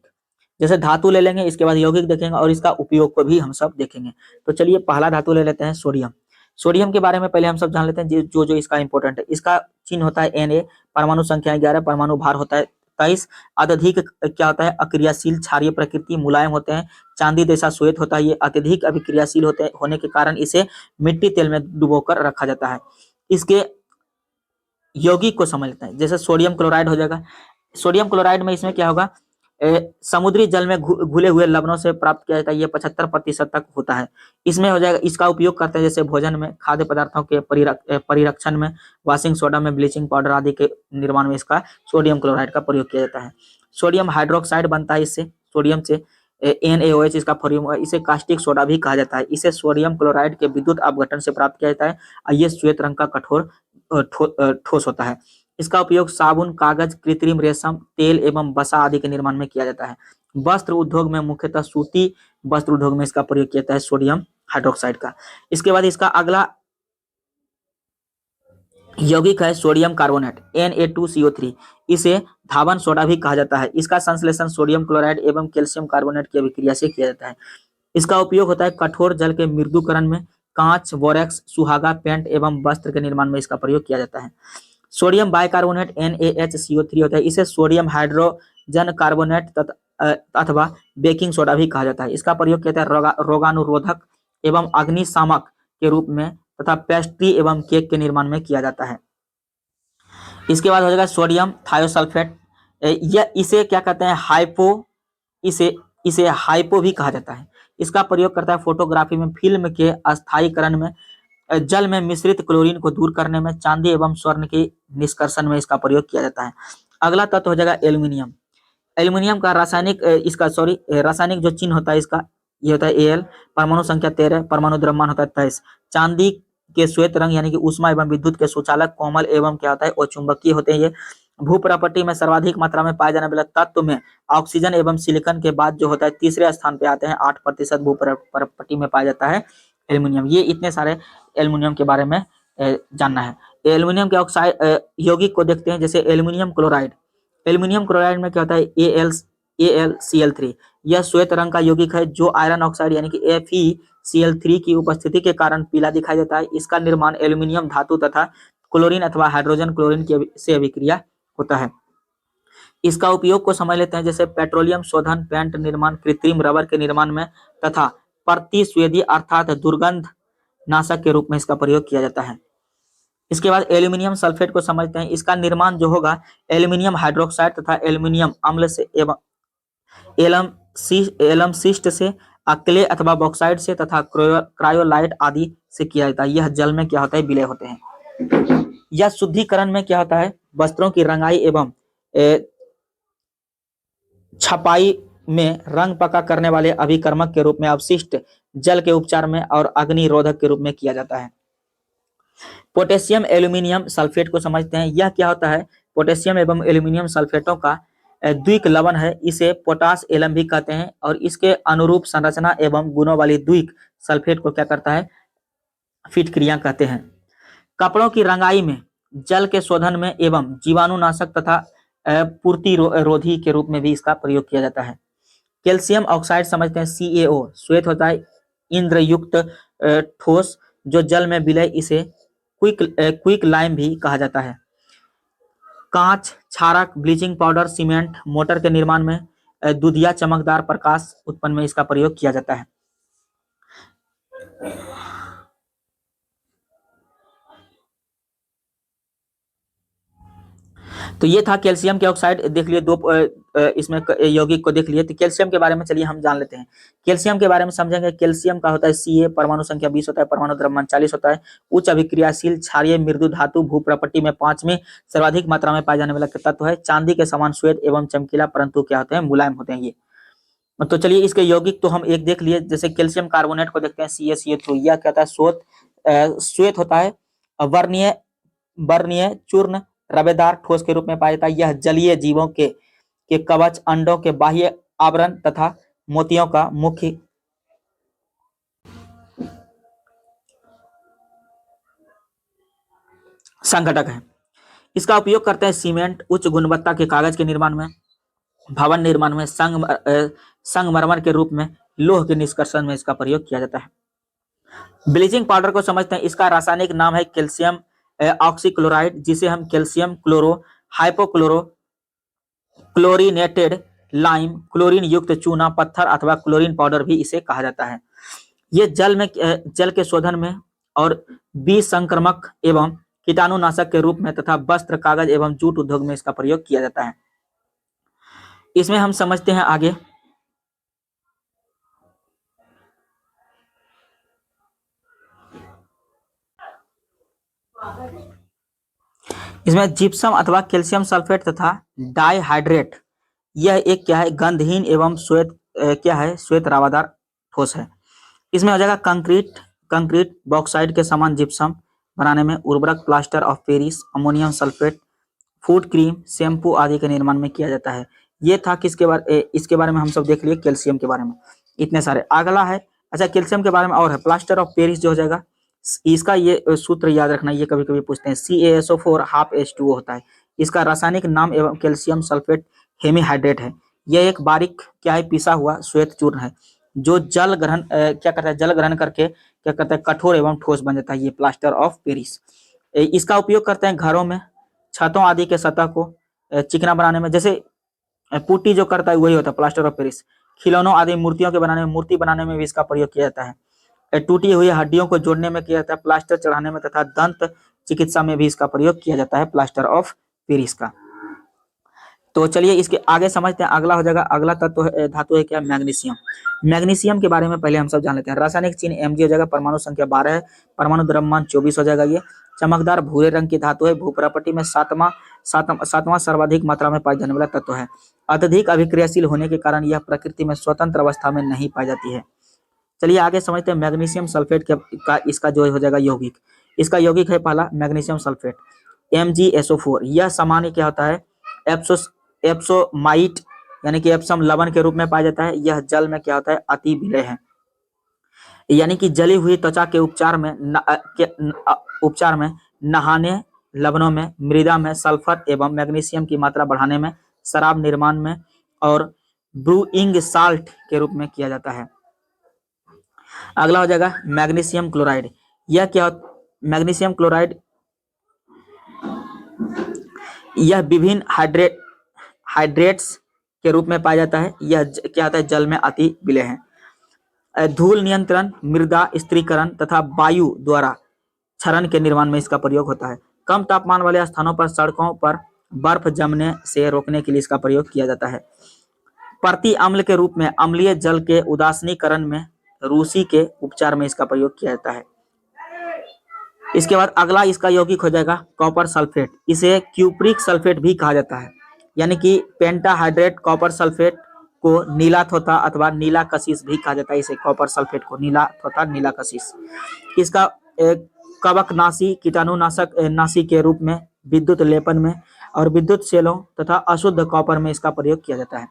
जैसे धातु ले लेंगे, इसके बाद यौगिक देखेंगे और इसका उपयोग को भी हम सब देखेंगे। तो चलिए पहला धातु ले लेते हैं, सोडियम। सोडियम के बारे में पहले हम सब जान लेते हैं जो जो इसका इंपॉर्टेंट है। इसका चिन्ह होता है Na, परमाणु संख्या 11, परमाणु भार होता है 23, अत्यधिक क्या होता है, अक्रियाशील, क्षारीय प्रकृति, मुलायम होते हैं, चांदी जैसा श्वेत होता है। ये अत्यधिक अभिक्रियाशील होने के कारण इसे मिट्टी तेल में डुबोकर रखा जाता है। इसके यौगिक को समझ लेते हैं। जैसे सोडियम क्लोराइड हो जाएगा। सोडियम क्लोराइड में इसमें क्या होगा, समुद्री जल में घुले हुए लवणों से प्राप्त किया जाता है। ये 75% तक होता है। इसमें हो जाएगा, इसका उपयोग करते हैं जैसे भोजन में, खाद्य पदार्थों के परिरक्षण में, वॉशिंग सोडा में, ब्लीचिंग पाउडर आदि के निर्माण में इसका सोडियम क्लोराइड का प्रयोग किया जाता है। सोडियम हाइड्रोक्साइड बनता है इससे, सोडियम से NaOH इसका फॉर्मूला। इसे कास्टिक सोडा भी कहा जाता है। इसे सोडियम क्लोराइड के विद्युत अपघटन से प्राप्त किया जाता है और ये श्वेत रंग का कठोर ठोस होता है। इसका उपयोग साबुन, कागज, कृत्रिम रेशम, तेल एवं वसा आदि के निर्माण में किया जाता है। वस्त्र उद्योग में, मुख्यतः सूती वस्त्र उद्योग में इसका प्रयोग किया जाता है सोडियम हाइड्रोक्साइड का। इसके बाद इसका अगला यौगिक है सोडियम कार्बोनेट, Na2CO3। इसे धावन सोडा भी कहा जाता है। इसका संश्लेषण सोडियम क्लोराइड एवं कैल्शियम कार्बोनेट की अभिक्रिया से किया जाता है। इसका उपयोग होता है कठोर जल के मृदुकरण में, कांच, बोरेक्स, सुहागा, पेंट एवं वस्त्र के निर्माण में इसका प्रयोग किया जाता है। सोडियम बाइकार्बोनेट NaHCO3 होता है। इसे सोडियम हाइड्रोजन कार्बोनेट अथवा बेकिंग सोडा भी कहा जाता है। इसका प्रयोग किया जाता है रोगानुरोधक एवं अग्निशामक के रूप में तथा पेस्ट्री एवं केक के निर्माण में किया जाता है। इसके बाद हो जाएगा सोडियम थायोसल्फेट। यह इसे क्या कहते हैं, इसे हाइपो भी कहा जाता है। इसका प्रयोग करता है फोटोग्राफी में, फिल्म के अस्थायीकरण में, जल में मिश्रित क्लोरीन को दूर करने में, चांदी एवं स्वर्ण के निष्कर्षण में इसका प्रयोग किया जाता है। अगला तत्व हो जाएगा एल्यूमिनियम। एल्यूमिनियम का रासायनिक जो चिन्ह होता है इसका, ये होता है Al, परमाणु संख्या 13, परमाणु द्रव्यमान होता है 23, चांदी के श्वेत रंग यानी कि ऊष्मा एवं विद्युत के सुचालक, कोमल एवं क्या होता है, अचुंबकीय होते हैं। ये भू प्रॉपर्टी में सर्वाधिक मात्रा में पाए जाने वाले तत्व में ऑक्सीजन एवं सिलिकॉन के बाद जो होता है तीसरे स्थान पे आते हैं। 8% भू प्रॉपर्टी में पाया जाता है एल्यूमिनियम। ये इतने सारे एल्यूमिनियम के बारे में जानना है। एल्यूमिनियम के ऑक्साइड यौगिक को देखते हैं। जैसे एल्यूमिनियम क्लोराइड, एल्यूमिनियम क्लोराइड में क्या होता है, AlCl3। यह श्वेत रंग का यौगिक है जो आयरन ऑक्साइड यानी कि FeCl3 की उपस्थिति के कारण पीला दिखाई देता है। इसका निर्माण एल्यूमिनियम धातु तथा क्लोरीन अथवा हाइड्रोजन क्लोरीन से अभिक्रिया होता है। इसका उपयोग को समझ लेते हैं। जैसे पेट्रोलियम शोधन, पेंट निर्माण, कृत्रिम रबर के निर्माण में तथा प्रतिस्वेदी अर्थात दुर्गंध नाशक के रूप में इसका प्रयोग किया जाता है। इसके बाद एल्यूमिनियम सल्फेट को समझते हैं। इसका निर्माण जो होगा एल्यूमिनियम हाइड्रोक्साइड तथा एल्यूमिनियम अम्ल से एवं एलम शिष्ट से, क्ले अथवा बॉक्साइड से तथा क्रायोलाइट आदि से किया जाता है। यह जल में क्या होता है, विलय होते हैं। यह शुद्धिकरण में क्या होता है, वस्त्रों की रंगाई एवं छपाई में रंग पक्का करने वाले अभिकर्मक के रूप में, अवशिष्ट जल के उपचार में और अग्निरोधक के रूप में किया जाता है। पोटेशियम एल्यूमिनियम सल्फेट को समझते हैं। यह क्या होता है? पोटेशियम एवं एल्यूमिनियम सल्फेटों का द्विक लवण है। इसे पोटास एलम भी कहते हैं और इसके अनुरूप संरचना एवं गुणों वाली द्विक सल्फेट को क्या करता है? फिट क्रिया कहते हैं। कपड़ों की रंगाई में, जल के शोधन में एवं जीवाणुनाशक तथा पूर्ति रोधी के रूप में भी इसका प्रयोग किया जाता है। कैल्शियम ऑक्साइड समझते हैं, CaO श्वेत होता है इंद्रयुक्त ठोस जो जल में विलय, इसे क्विक लाइम भी कहा जाता है। कांच, क्षारक, ब्लीचिंग पाउडर, सीमेंट, मोटर के निर्माण में दुधिया चमकदार प्रकाश उत्पन्न में इसका प्रयोग किया जाता है। तो ये था कैल्शियम के ऑक्साइड, देख लिए दो इसमें यौगिक को देख लिए। तो कैल्शियम के बारे में चलिए हम जान लेते हैं। कैल्शियम के बारे में समझेंगे। कैल्शियम का होता है Ca, परमाणु संख्या 20 होता है, परमाणु द्रव्यमान 40 होता है, उच्च अभिक्रियाशील, क्षारीय, मृदु धातु, भू प्रॉपर्टी में 5वीं सर्वाधिक मात्रा में पाए जाने वाला तत्व है। चांदी के समान श्वेत एवं चमकीला, परंतु क्या होते हैं? मुलायम होते हैं ये। तो चलिए इसके यौगिक तो हम एक देख लिए। जैसे कैल्शियम कार्बोनेट को देखते हैं, CaCO3, यह क्या होता है? श्वेत होता है, वर्णीय चूर्ण, रवेदार ठोस के रूप में पाया जाता है। यह जलीय जीवों के कवच, अंडों के बाह्य आवरण तथा मोतियों का मुख्य संघटक है। इसका उपयोग करते हैं सीमेंट, उच्च गुणवत्ता के कागज के निर्माण में, भवन निर्माण में, संगमरमर के रूप में, लोह के निष्कर्षण में इसका प्रयोग किया जाता है। ब्लीचिंग पाउडर को समझते हैं। इसका रासायनिक नाम है कैल्शियम ऑक्सीक्लोराइड, जिसे हम calcium chloro hypochloro chlorinated lime, chlorine युक्त चूना पत्थर अथवा क्लोरीन पाउडर भी इसे कहा जाता है। ये जल के शोधन में और विसंक्रमक एवं कीटाणुनाशक के रूप में तथा वस्त्र, कागज एवं जूट उद्योग में इसका प्रयोग किया जाता है। इसमें हम समझते हैं आगे। इसमें जिप्सम अथवा कैल्शियम सल्फेट तथा डाइहाइड्रेट, यह एक क्या है? गंधहीन एवं श्वेत क्या है? श्वेत रावादार ठोस है। इसमें हो जाएगा कंक्रीट बॉक्साइड के समान जिप्सम बनाने में, उर्वरक, plaster of Paris, ammonium sulphate, food cream, shampoo आदि के निर्माण में किया जाता है। ये था इसके बारे में हम सब देख लिए कैल्शियम के बारे में, इतने सारे। अगला है, अच्छा कैल्शियम के बारे में और है प्लास्टर ऑफ पेरिस जो हो जाएगा, इसका ये सूत्र याद रखना, ये कभी कभी पूछते हैं। CaSO4 हाफ H2O होता है। इसका रासायनिक नाम एवं कैल्शियम सल्फेट हेमीहाइड्रेट है। यह एक बारीक क्या है? पिसा हुआ श्वेत चूर्ण है जो जल ग्रहण क्या करता है? जल ग्रहण करके क्या करता है? कठोर एवं ठोस बन जाता है, ये प्लास्टर ऑफ पेरिस। इसका उपयोग करते हैं घरों में, छतों आदि के सतह को चिकना बनाने में। जैसे पुट्टी जो करता है वही होता है प्लास्टर ऑफ पेरिस। खिलौनों आदि मूर्तियों के बनाने में, मूर्ति बनाने में भी इसका प्रयोग किया जाता है। टूटी हुई हड्डियों को जोड़ने में किया जाता है, प्लास्टर चढ़ाने में तथा दंत चिकित्सा में भी इसका प्रयोग किया जाता है, प्लास्टर ऑफ पेरिस का। तो चलिए इसके आगे समझते हैं। अगला हो जाएगा, अगला तत्व धातु है क्या? मैग्नीशियम। मैग्नीशियम के बारे में पहले हम सब जान लेते हैं। रासायनिक चिन्ह Mg हो जाएगा, परमाणु संख्या 12 है, परमाणु द्रव्यमान 24 हो जाएगा। ये चमकदार भूरे रंग की धातु है, भू प्रॉपर्टी में सातवां सर्वाधिक मात्रा में पाई जाने वाला तत्व है। अत्यधिक अभिक्रियाशील होने के कारण यह प्रकृति में स्वतंत्र अवस्था में नहीं पाई जाती है। चलिए आगे समझते हैं मैग्नीशियम सल्फेट का इसका जो हो जाएगा यौगिक। इसका यौगिक है पहला मैग्नीशियम सल्फेट MgSO4। यह सामान्य क्या होता है? एप्सोमाइट यानी कि एप्सम लवण के रूप में पाया जाता है। यह जल में क्या होता है? अति विलय है, यानी कि जली हुई त्वचा के उपचार में नहाने, लवणों में, मृदा में सल्फर एवं मैग्नीशियम की मात्रा बढ़ाने में, शराब निर्माण में और ब्रूइंग साल्ट के रूप में किया जाता है। अगला हो जाएगा मैग्नीशियम क्लोराइड। यह क्या? मैग्नीशियम क्लोराइड यह विभिन्न हाइड्रेट्स के रूप में पाया जाता है। यह क्या होता है? जल में अति विलय है। धूल नियंत्रण, मृदा स्थिरीकरण तथा वायु द्वारा क्षरण के निर्माण में इसका प्रयोग होता है। कम तापमान वाले स्थानों पर सड़कों पर बर्फ जमने से रोकने के लिए इसका प्रयोग किया जाता है। प्रति अम्ल के रूप में अम्लीय जल के उदासीनीकरण में, रूसी के उपचार में इसका प्रयोग किया जाता है। इसके बाद अगला इसका यौगिक हो जाएगा कॉपर सल्फेट। इसे क्यूप्रिक सल्फेट भी कहा जाता है, यानी कि पेंटाहाइड्रेट कॉपर सल्फेट को नीला थोथा अथवा नीला कशिश भी कहा जाता है। इसे कॉपर सल्फेट को नीला थोथा, नीला कशिश। इसका कवकनाशी कीटाणुनाशक नाशी के रूप में, विद्युत लेपन में और विद्युत सेलों तथा अशुद्ध कॉपर में इसका प्रयोग किया जाता है।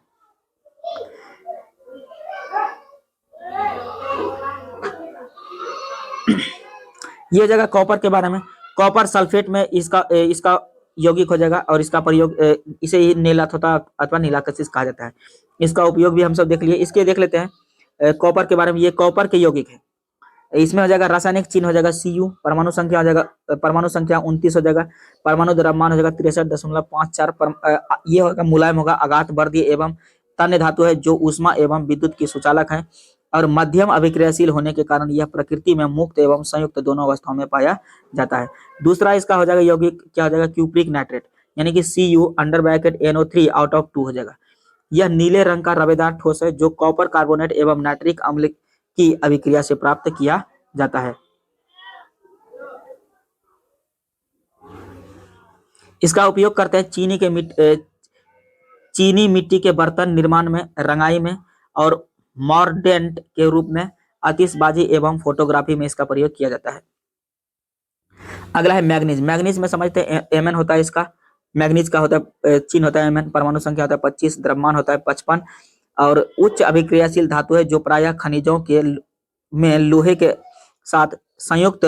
ये जगह कॉपर के बारे में, कॉपर सल्फेट में इसका यौगिक हो जाएगा और इसका प्रयोग इसे ही नील अथवा नीला कशिश कहा जाता है। इसका उपयोग भी हम सब देख लिए। इसके देख लेते हैं कॉपर के बारे में। ये कॉपर के यौगिक है। इसमें हो जाएगा रासायनिक चिन्ह हो जाएगा Cu, परमाणु संख्या हो जाएगा परमाणु संख्या 29 हो जाएगा, परमाणु द्रव्यमान हो जाएगा 63.54, ये होगा मुलायम होगा, आघात वर्धीय एवं तन्य धातु है जो ऊष्मा एवं विद्युत की सुचालक है और मध्यम अभिक्रियाशील होने के कारण यह प्रकृति में मुक्त एवं संयुक्त दोनों अवस्थाओं में पाया जाता है। दूसरा इसका हो जाएगा यौगिक क्या हो जाएगा, क्यूप्रिक नाइट्रेट, यानी कि Cu NO3 हो जाएगा। यह नीले रंग का रवेदार ठोस है जो कॉपर कार्बोनेट एवं नाइट्रिक अम्ल की अभिक्रिया से प्राप्त किया जाता है। इसका उपयोग करते हैं चीनी मिट्टी के बर्तन निर्माण में, रंगाई में और मॉर्डेंट के रूप में, आतिशबाजी एवं फोटोग्राफी में इसका प्रयोग किया जाता है। अगला है मैग्नीज। मैग्नीज में समझते हैं Mn होता है इसका, मैग्नीज का होता है चिन्ह होता है Mn, परमाणु संख्या होता है 25, द्रव्यमान होता है 55 और उच्च अभिक्रियाशील धातु है जो प्रायः खनिजों के में लोहे के साथ संयुक्त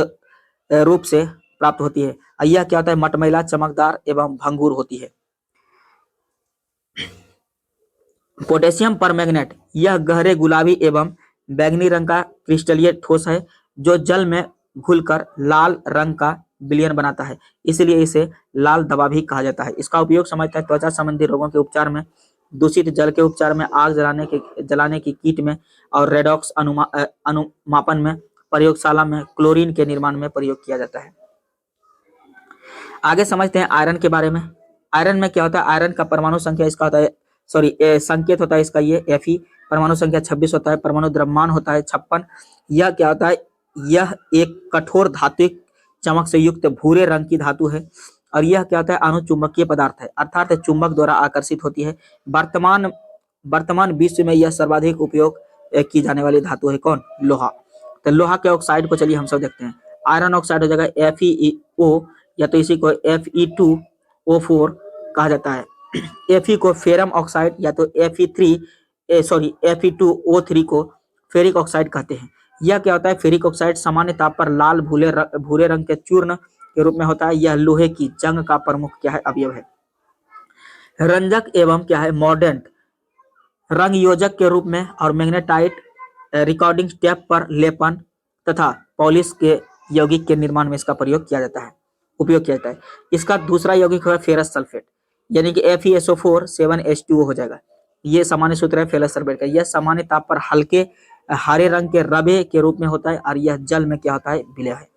रूप से प्राप्त होती है। यह क्या होता है, मटमैला, चमकदार एवं भंगुर होती है। पोटेशियम परमैंगनेट, यह गहरे गुलाबी एवं बैंगनी रंग का क्रिस्टलीय ठोस है जो जल में घुलकर लाल रंग का विलयन बनाता है, इसलिए इसे लाल दवा भी कहा जाता है। इसका उपयोग समझते हैं त्वचा संबंधी रोगों के उपचार में, दूषित जल के उपचार में, आग जलाने की कीट में और रेडॉक्स अनुमापन में, प्रयोगशाला में क्लोरीन के निर्माण में प्रयोग किया जाता है। आगे समझते हैं आयरन के बारे में। आयरन में क्या होता है, आयरन का परमाणु संख्या इसका होता है संकेत होता है इसका ये Fe, परमाणु संख्या 26 होता है, परमाणु द्रव्यमान होता है 56। यह क्या होता है, यह एक कठोर धात्विक चमक से युक्त भूरे रंग की धातु है और यह क्या होता है, अनुचुंबकीय पदार्थ है अर्थात चुंबक द्वारा आकर्षित होती है। वर्तमान विश्व में यह सर्वाधिक उपयोग की जाने वाली धातु है कौन, लोहा। तो लोहा के ऑक्साइड को चलिए हम सब देखते हैं। आयरन ऑक्साइड हो जाएगा FeO या तो इसी को Fe2O4 कहा जाता है। Fe को फेरम ऑक्साइड या तो Fe2O3 को फेरिक ऑक्साइड कहते हैं। यह क्या होता है, फेरिक ऑक्साइड सामान्य ताप पर लाल भूरे रंग के चूर्ण के रूप में होता है। यह लोहे की जंग का प्रमुख क्या है, अवयव है। रंजक एवं क्या है, मॉर्डेंट, रंग योजक के रूप में और मैग्नेटाइट रिकॉर्डिंग टेप पर लेपन तथा पॉलिश के यौगिक के निर्माण में इसका उपयोग किया जाता है। इसका दूसरा यौगिक है फेरस सल्फेट, यानी कि FeSO4 7H2O हो जाएगा। ये सामान्य सूत्र है फेरस सल्फेट का। यह सामान्य ताप पर हल्के हरे रंग के रबे के रूप में होता है और यह जल में क्या होता है, विलय है।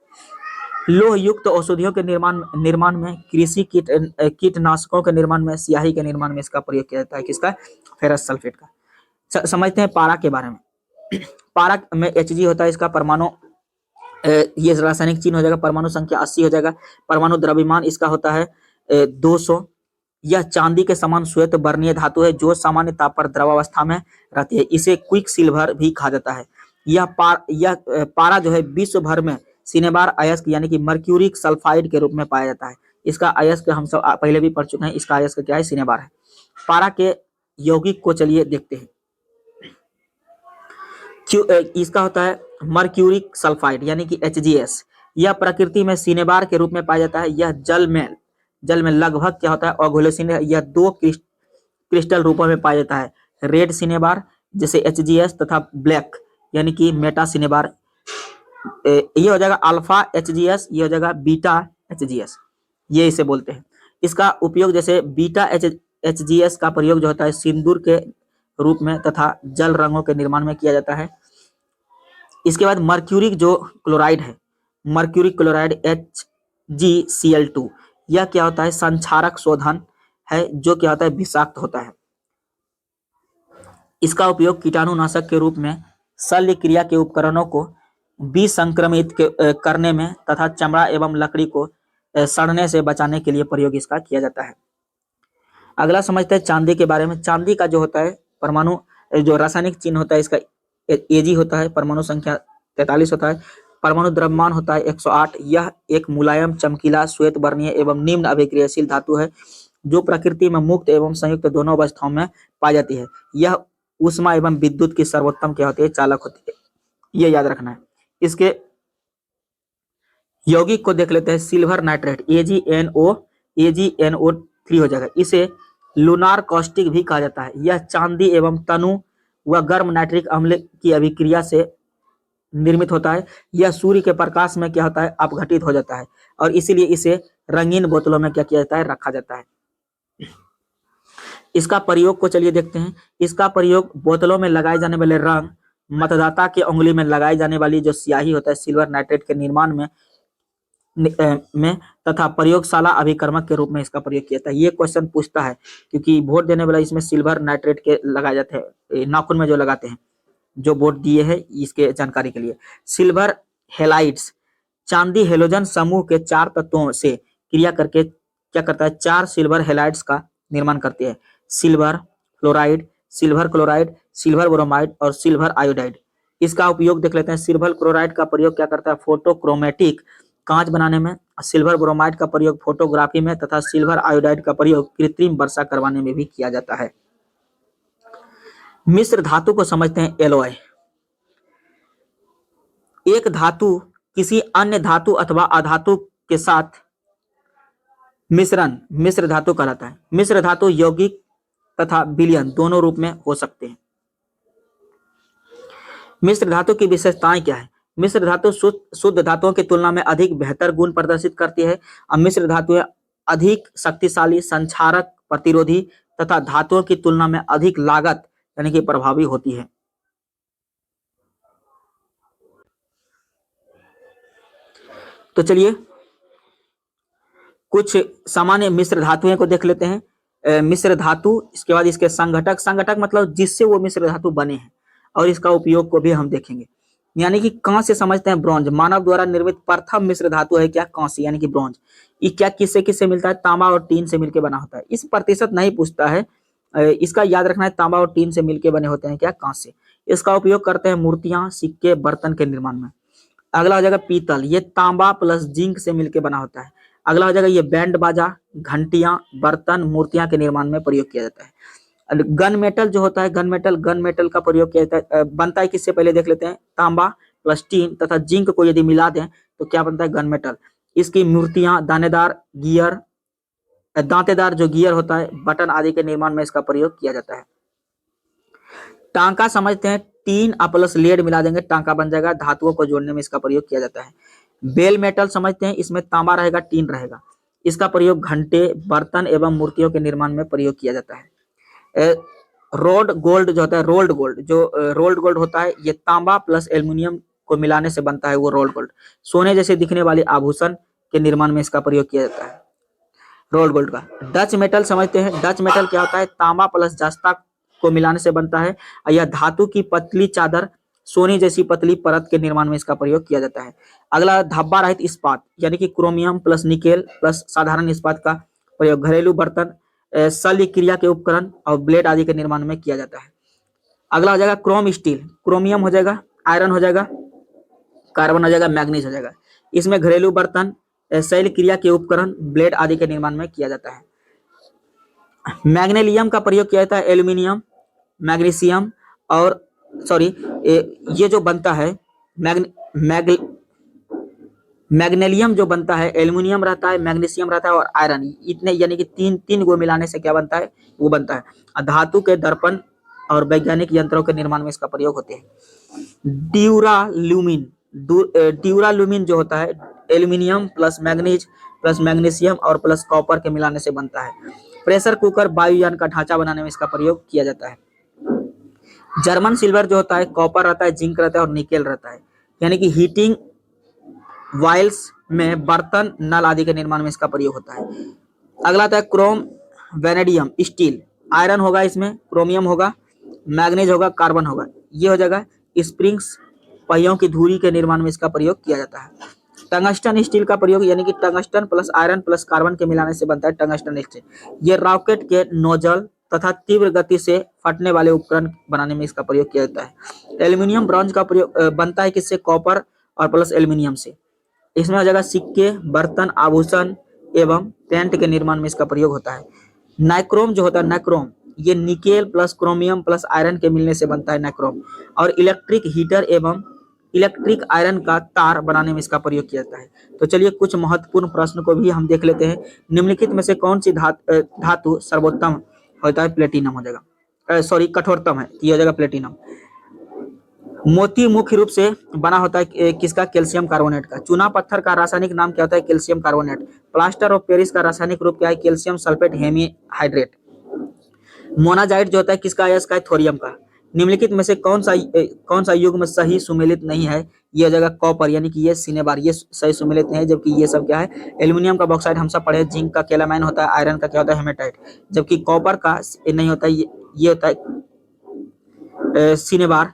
लोह युक्त औषधियों के निर्माण में, कृषि कीटनाशकों के निर्माण में, स्याही के निर्माण में इसका प्रयोग किया जाता है। किसका, फेरस सल्फेट का। समझते हैं पारा के बारे में। पारा में Hg होता है इसका परमाणु, ये रासायनिक चिन्ह हो जाएगा, परमाणु संख्या 80 हो जाएगा, परमाणु द्रव्यमान इसका होता है 200। यह चांदी के समान श्वेत वर्णीय धातु है जो सामान्य ताप पर द्रवावस्था में रहती है। इसे क्विक सिल्वर भी कहा जाता है। यह पारा जो है विश्व भर में सिनेबार अयस्क यानी कि मर्क्यूरिक सल्फाइड के रूप में पाया जाता है। इसका अयस्क हम सब पहले भी पढ़ चुके हैं। इसका अयस्क क्या है, सिनेबार है। पारा के यौगिक को चलिए देखते हैं। इसका होता है मर्क्यूरिक सल्फाइड यानी कि HgS। यह प्रकृति में सिनेबार के रूप में पाया जाता है। यह जल में लगभग क्या होता है, अघुलनशील है। यह दो क्रिस्टल रूपों में पाया जाता है, रेड सिनेबार जैसे HgS तथा ब्लैक यानी कि मेटा सिनेबार। ये हो जाएगा अल्फा HgS, ये हो जाएगा बीटा HgS, ये इसे बोलते हैं। इसका उपयोग जैसे बीटा HgS का प्रयोग जो होता है सिंदूर के रूप में तथा जल रंगों के निर्माण में किया जाता है। इसके बाद मर्क्यूरिक जो क्लोराइड है, मर्क्यूरिक क्लोराइड HgCl2, यह क्या होता है, संक्षारक शोधन है जो क्या होता है, विषाक्त होता है। इसका उपयोग कीटाणुनाशक के रूप में शल्य क्रिया के उपकरणों को विसंक्रमित करने में तथा चमड़ा एवं लकड़ी को सड़ने से बचाने के लिए प्रयोग इसका किया जाता है। अगला समझते हैं चांदी के बारे में। चांदी का जो होता है परमाणु जो रासायनिक चिन्ह होता है इसका Ag होता है, परमाणु संख्या 43 होता है परमाणु द्रव्यमान होता है 108। यह एक मुलायम, चमकीला, श्वेत वर्णीय एवं निम्न अभिक्रियाशील धातु है जो प्रकृति में मुक्त एवं संयुक्त दोनों अवस्थाओं में पाई जाती है। यह ऊष्मा एवं विद्युत की सर्वोत्तम क्या होती है, चालक होती है। ये याद रखना है। इसके यौगिक को देख लेते हैं। सिल्वर नाइट्रेट AgNO3 हो जाएगा। इसे लूनार कॉस्टिक भी कहा जाता है। यह चांदी एवं तनु व गर्म नाइट्रिक अम्ल की अभिक्रिया से निर्मित होता है। यह सूर्य के प्रकाश में क्या होता है, अपघटित हो जाता है और इसीलिए इसे रंगीन बोतलों में क्या किया जाता है, रखा जाता है। इसका प्रयोग को चलिए देखते हैं। इसका प्रयोग बोतलों में लगाए जाने वाले रंग, मतदाता की उंगली में लगाई जाने वाली जो स्याही होता है सिल्वर नाइट्रेट के निर्माण में तथा प्रयोगशाला अभिकर्मक के रूप में इसका प्रयोग किया जाता है। ये क्वेश्चन पूछता है क्योंकि वोट देने वाला इसमें सिल्वर नाइट्रेट के लगाए जाते हैं, नाखून में जो लगाते हैं, जो वोट दिए हैं इसके जानकारी के लिए। सिल्वर हेलाइड्स चांदी हेलोजन समूह के 4 तत्वों से क्रिया करके क्या करता है, 4 सिल्वर हेलाइड्स का निर्माण करती है। Silver fluoride, silver chloride, silver bromide और सिल्वर आयोडाइड। इसका उपयोग देख लेते हैं। सिल्वर क्लोराइड का प्रयोग क्या करता है, फोटोक्रोमेटिक कांच बनाने में। सिल्वर ब्रोमाइड का प्रयोग फोटोग्राफी में तथा सिल्वर आयोडाइड का प्रयोग कृत्रिम वर्षा करवाने में भी किया जाता है। मिश्र धातु को समझते हैं। एलॉय एक धातु किसी अन्य धातु अथवा अधातु के साथ मिश्रण मिश्र धातु कहलाता है। मिश्र धातु यौगिक तथा विलयन दोनों रूप में हो सकते हैं। मिश्र धातु की विशेषताएं क्या है? मिश्र धातु शुद्ध धातुओं की तुलना में अधिक बेहतर गुण प्रदर्शित करती है। अब मिश्र धातुएं अधिक शक्तिशाली, संक्षारक, प्रतिरोधी तथा धातुओं की तुलना में अधिक लागत यानी कि प्रभावी होती है। तो चलिए कुछ सामान्य मिश्र धातुएं को देख लेते हैं। मिश्र धातु, इसके बाद इसके संघटक। संघटक मतलब जिससे वो मिश्र धातु बने हैं और इसका उपयोग को भी हम देखेंगे। यानी कि कांस्य समझते हैं। ब्रॉन्ज मानव द्वारा निर्मित प्रथम मिश्र धातु है क्या, कांस्य यानी कि ब्रॉन्ज। ये क्या किससे किससे मिलता है, तांबा और टीन से मिलकर बना होता है। इस प्रतिशत नहीं पूछता है, इसका याद रखना है। तांबा और टीन से मिलकर बने होते हैं क्या, कांस्य। इसका उपयोग करते हैं मूर्तियां, सिक्के, बर्तन के निर्माण में। अगला हो जाएगा पीतल। ये तांबा प्लस जिंक से मिलकर बना होता है। अगला हो जाएगा ये बैंड बाजा, घंटियां, बर्तन, मूर्तियां के निर्माण में प्रयोग किया जाता है। गन मेटल जो होता है, गन मेटल का प्रयोग किया जाता है। बनता है किससे, पहले देख लेते हैं। तांबा प्लस टीन तथा जिंक को यदि मिला दें तो क्या बनता है, गन मेटल। इसकी मूर्तियां, दानेदार गियर, दांतेदार जो गियर होता है, बटन आदि के निर्माण में इसका प्रयोग किया जाता है। टांका समझते हैं। टीन प्लस लेड मिला देंगे, टांका बन जाएगा। धातुओं को जोड़ने में इसका प्रयोग किया जाता है। बेल मेटल समझते हैं। इसमें तांबा रहेगा, टीन रहेगा। इसका प्रयोग घंटे, बर्तन एवं मूर्तियों के निर्माण में प्रयोग किया जाता है। रोड गोल्ड जो होता है, रोल्ड गोल्ड होता है, ये तांबा प्लस एल्युमिनियम को मिलाने से बनता है वो रोल्ड गोल्ड। सोने जैसे दिखने वाले आभूषण के निर्माण में इसका प्रयोग किया जाता है रोल्ड गोल्ड का। डच मेटल समझते हैं। डच मेटल क्या होता है, तांबा प्लस जस्ता को मिलाने से बनता है। यह धातु की पतली चादर, सोने जैसी पतली परत के निर्माण में इसका प्रयोग किया जाता है। अगला धब्बा रहित इस्पात यानी कि क्रोमियम प्लस निकेल प्लस साधारण इस्पात का प्रयोग घरेलू बर्तन, शल्य क्रिया के उपकरण और ब्लेड आदि के निर्माण में किया जाता है। अगला हो जाएगा क्रोम स्टील। क्रोमियम हो जाएगा, आयरन हो जाएगा, कार्बन हो जाएगा, मैग्नीज हो जाएगा। इसमें घरेलू बर्तन, शैल क्रिया के उपकरण, ब्लेड आदि के निर्माण में किया जाता है। मैग्नीशियम का प्रयोग किया जाता है। एल्यूमिनियम, मैग्नीशियम और ये जो बनता है मैग्नीशियम जो बनता है, एल्यूमिनियम रहता है, मैग्नीशियम रहता है और आयरन, इतने यानी कि तीन गो मिलाने से क्या बनता है, वो बनता है। धातु के दर्पण और वैज्ञानिक यंत्रों के निर्माण में इसका प्रयोग होते हैं। ड्यूरालुमिन जो होता है, aluminium plus manganese plus magnesium और प्लस कॉपर के मिलाने से बनता है। प्रेशर कुकर, वायुयान का ढांचा बनाने में इसका प्रयोग किया जाता है। जर्मन सिल्वर जो होता है, कॉपर रहता है, जिंक रहता है और निकेल रहता है। यानी कि हीटिंग वाइल्स में बर्तन, नल आदि के निर्माण में इसका प्रयोग होता है। अगला आता है क्रोम वेनेडियम स्टील। आयरन होगा, इसमें क्रोमियम होगा, मैग्नीज होगा, कार्बन होगा। ये हो जाएगा स्प्रिंग्स, पहियों की धुरी के निर्माण में इसका प्रयोग किया जाता है। टंगस्टन स्टील का प्रयोग यानी कि tungsten plus iron plus carbon के मिलाने से बनता है टंगस्टन स्टील। ये रॉकेट के नोजल तथा तीव्र गति से फटने वाले उपकरण बनाने में इसका प्रयोग किया जाता है। एल्यूमिनियम ब्रॉन्ज का प्रयोग बनता है किससे, कॉपर और प्लस एल्यूमिनियम से। इसमें हो जाएगा सिक्के, बर्तन, आभूषण एवं टेंट के निर्माण में इसका प्रयोग होता है। नाइक्रोम जो होता है, नाइक्रोम, ये nickel plus chromium plus iron के मिलने से बनता है नाइक्रोम। और इलेक्ट्रिक हीटर एवं इलेक्ट्रिक आयरन का तार बनाने में इसका प्रयोग किया जाता है। तो चलिए कुछ महत्वपूर्ण प्रश्न को भी हम देख लेते हैं। निम्नलिखित में से कौन सी धातु सर्वोत्तम होता है? प्लेटिनम हो जाएगा, सॉरी कठोरतम है, ये हो जाएगा प्लेटिनम। मोती मुख्य रूप से बना होता है किसका? कैल्शियम कार्बोनेट का। चूना पत्थर का रासायनिक नाम क्या होता है? Calcium carbonate. Plaster of Paris का रासायनिक रूप क्या है? Calcium sulphate hemihydrate. मोनाजाइट जो होता है किसका है? इसका है थोरियम का। निम्नलिखित में से कौन सा युग्म सही सुमेलित नहीं है? ये हो जाएगा कॉपर, यानी कि ये सिनेबार, ये सही सुमेलित नहीं है, जबकि ये सब क्या है? एल्यूमिनियम का बॉक्साइड हम सब पढ़े, जिंक का कैलामाइन होता है, आयरन का क्या होता है? हेमेटाइट। जबकि कॉपर का नहीं होता है, ये होता है सिनेबार।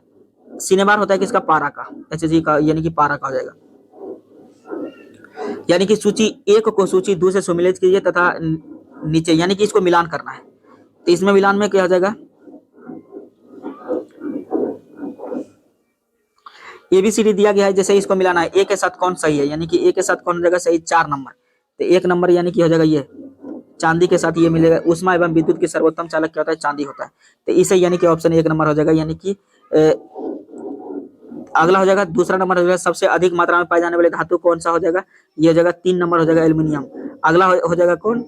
सिनेबार होता है किसका? पारा का, Hg का, यानी कि पारा का हो जाएगा। यानी कि सूची 1 को सूची 2 से सुमेलित कीजिए तथा नीचे, यानी कि इसको मिलान करना है। तो इसमें मिलान में क्या हो जाएगा? एबीसीडी दिया गया है, जैसे इसको मिलाना है। ए के साथ कौन सही है? यानी कि ए के साथ कौन हो जाएगा सही? 4 नंबर। तो 1 नंबर यानी कि हो जाएगा ये चांदी के साथ ये मिलेगा। उष्मा एवं विद्युत की सर्वोत्तम चालक क्या होता है? चांदी होता है। तो इसे यानी कि ऑप्शन 1 नंबर हो जाएगा। यानी कि अगला हो जाएगा दूसरा नंबर हो जाएगा सबसे अधिक मात्रा में पाए जाने वाले धातु कौन सा हो जाएगा? ये हो जाएगा 3 नंबर हो जाएगा एल्यूमिनियम। अगला हो जाएगा कौन?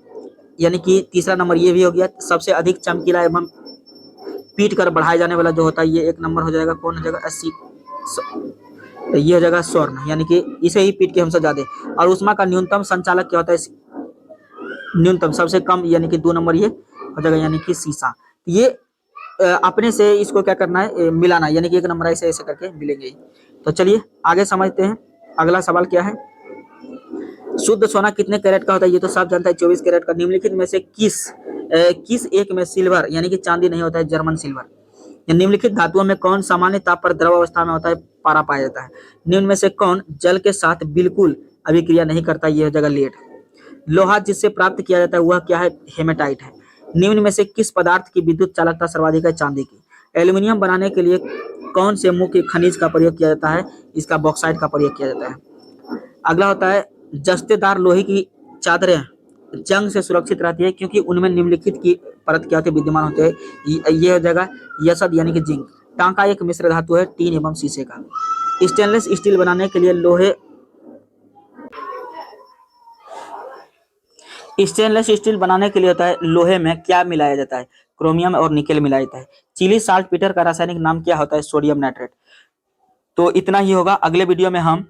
यानी कि तीसरा नंबर ये भी हो गया। सबसे अधिक चमकीला एवं पीट कर बढ़ाया जाने वाला जो होता है ये 1 नंबर हो जाएगा। कौन हो जाएगा? 80। तो ये हो जाएगा स्वर्ण, यानी कि इसे ही पीट के हमसे ज्यादा। और उष्मा का न्यूनतम संचालक क्या होता है? न्यूनतम सबसे कम, यानी कि 2 नंबर ये हो जाएगा, यानी कि शीशा। ये अपने से इसको क्या करना है? मिलाना, यानी कि 1 नंबर ऐसे ऐसे करके मिलेंगे। तो चलिए आगे समझते हैं। अगला सवाल क्या है? शुद्ध सोना कितने कैरेट का होता है? ये तो सब जानता है, 24 कैरेट का। निम्नलिखित में से किस एक में सिल्वर, यानी कि चांदी नहीं होता है? German silver. निम्नलिखित धातुओं में कौन सामान्य ताप पर द्रव अवस्था में होता है? पारा पाया जाता है। निम्न में से कौन जल के साथ बिल्कुल अभिक्रिया नहीं करता? ये हो जाएगा लेड। लोहा जिससे प्राप्त किया जाता है वह क्या है? हेमेटाइट है। निम्न में से किस पदार्थ की विद्युत चालकता सर्वाधिक है? चांदी की। एल्यूमिनियम बनाने के लिए कौन से मुख्य खनिज का प्रयोग किया जाता है? इसका बॉक्साइट का प्रयोग किया जाता है। अगला होता है जस्तेदार लोहे की चादरें जंग से सुरक्षित रहती है क्योंकि उनमें निम्नलिखित की परत क्या होती है? विद्यमान होते हैं। ये हो जाएगा यसद, यानी कि जिंक। टांका एक मिश्र धातु है टीन एवं शीशे का। स्टेनलेस स्टील बनाने के लिए स्टेनलेस स्टील बनाने के लिए होता है लोहे में क्या मिलाया जाता है? क्रोमियम और निकेल मिलाया जाता है। चिली साल्ट पीटर का रासायनिक नाम क्या होता है? Sodium nitrate. तो इतना ही होगा। अगले वीडियो में हम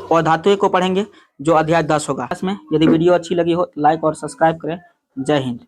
अधातुएं को पढ़ेंगे, जो अध्याय 10 होगा। इसमें यदि वीडियो अच्छी लगी हो लाइक और सब्सक्राइब करें। जय हिंद।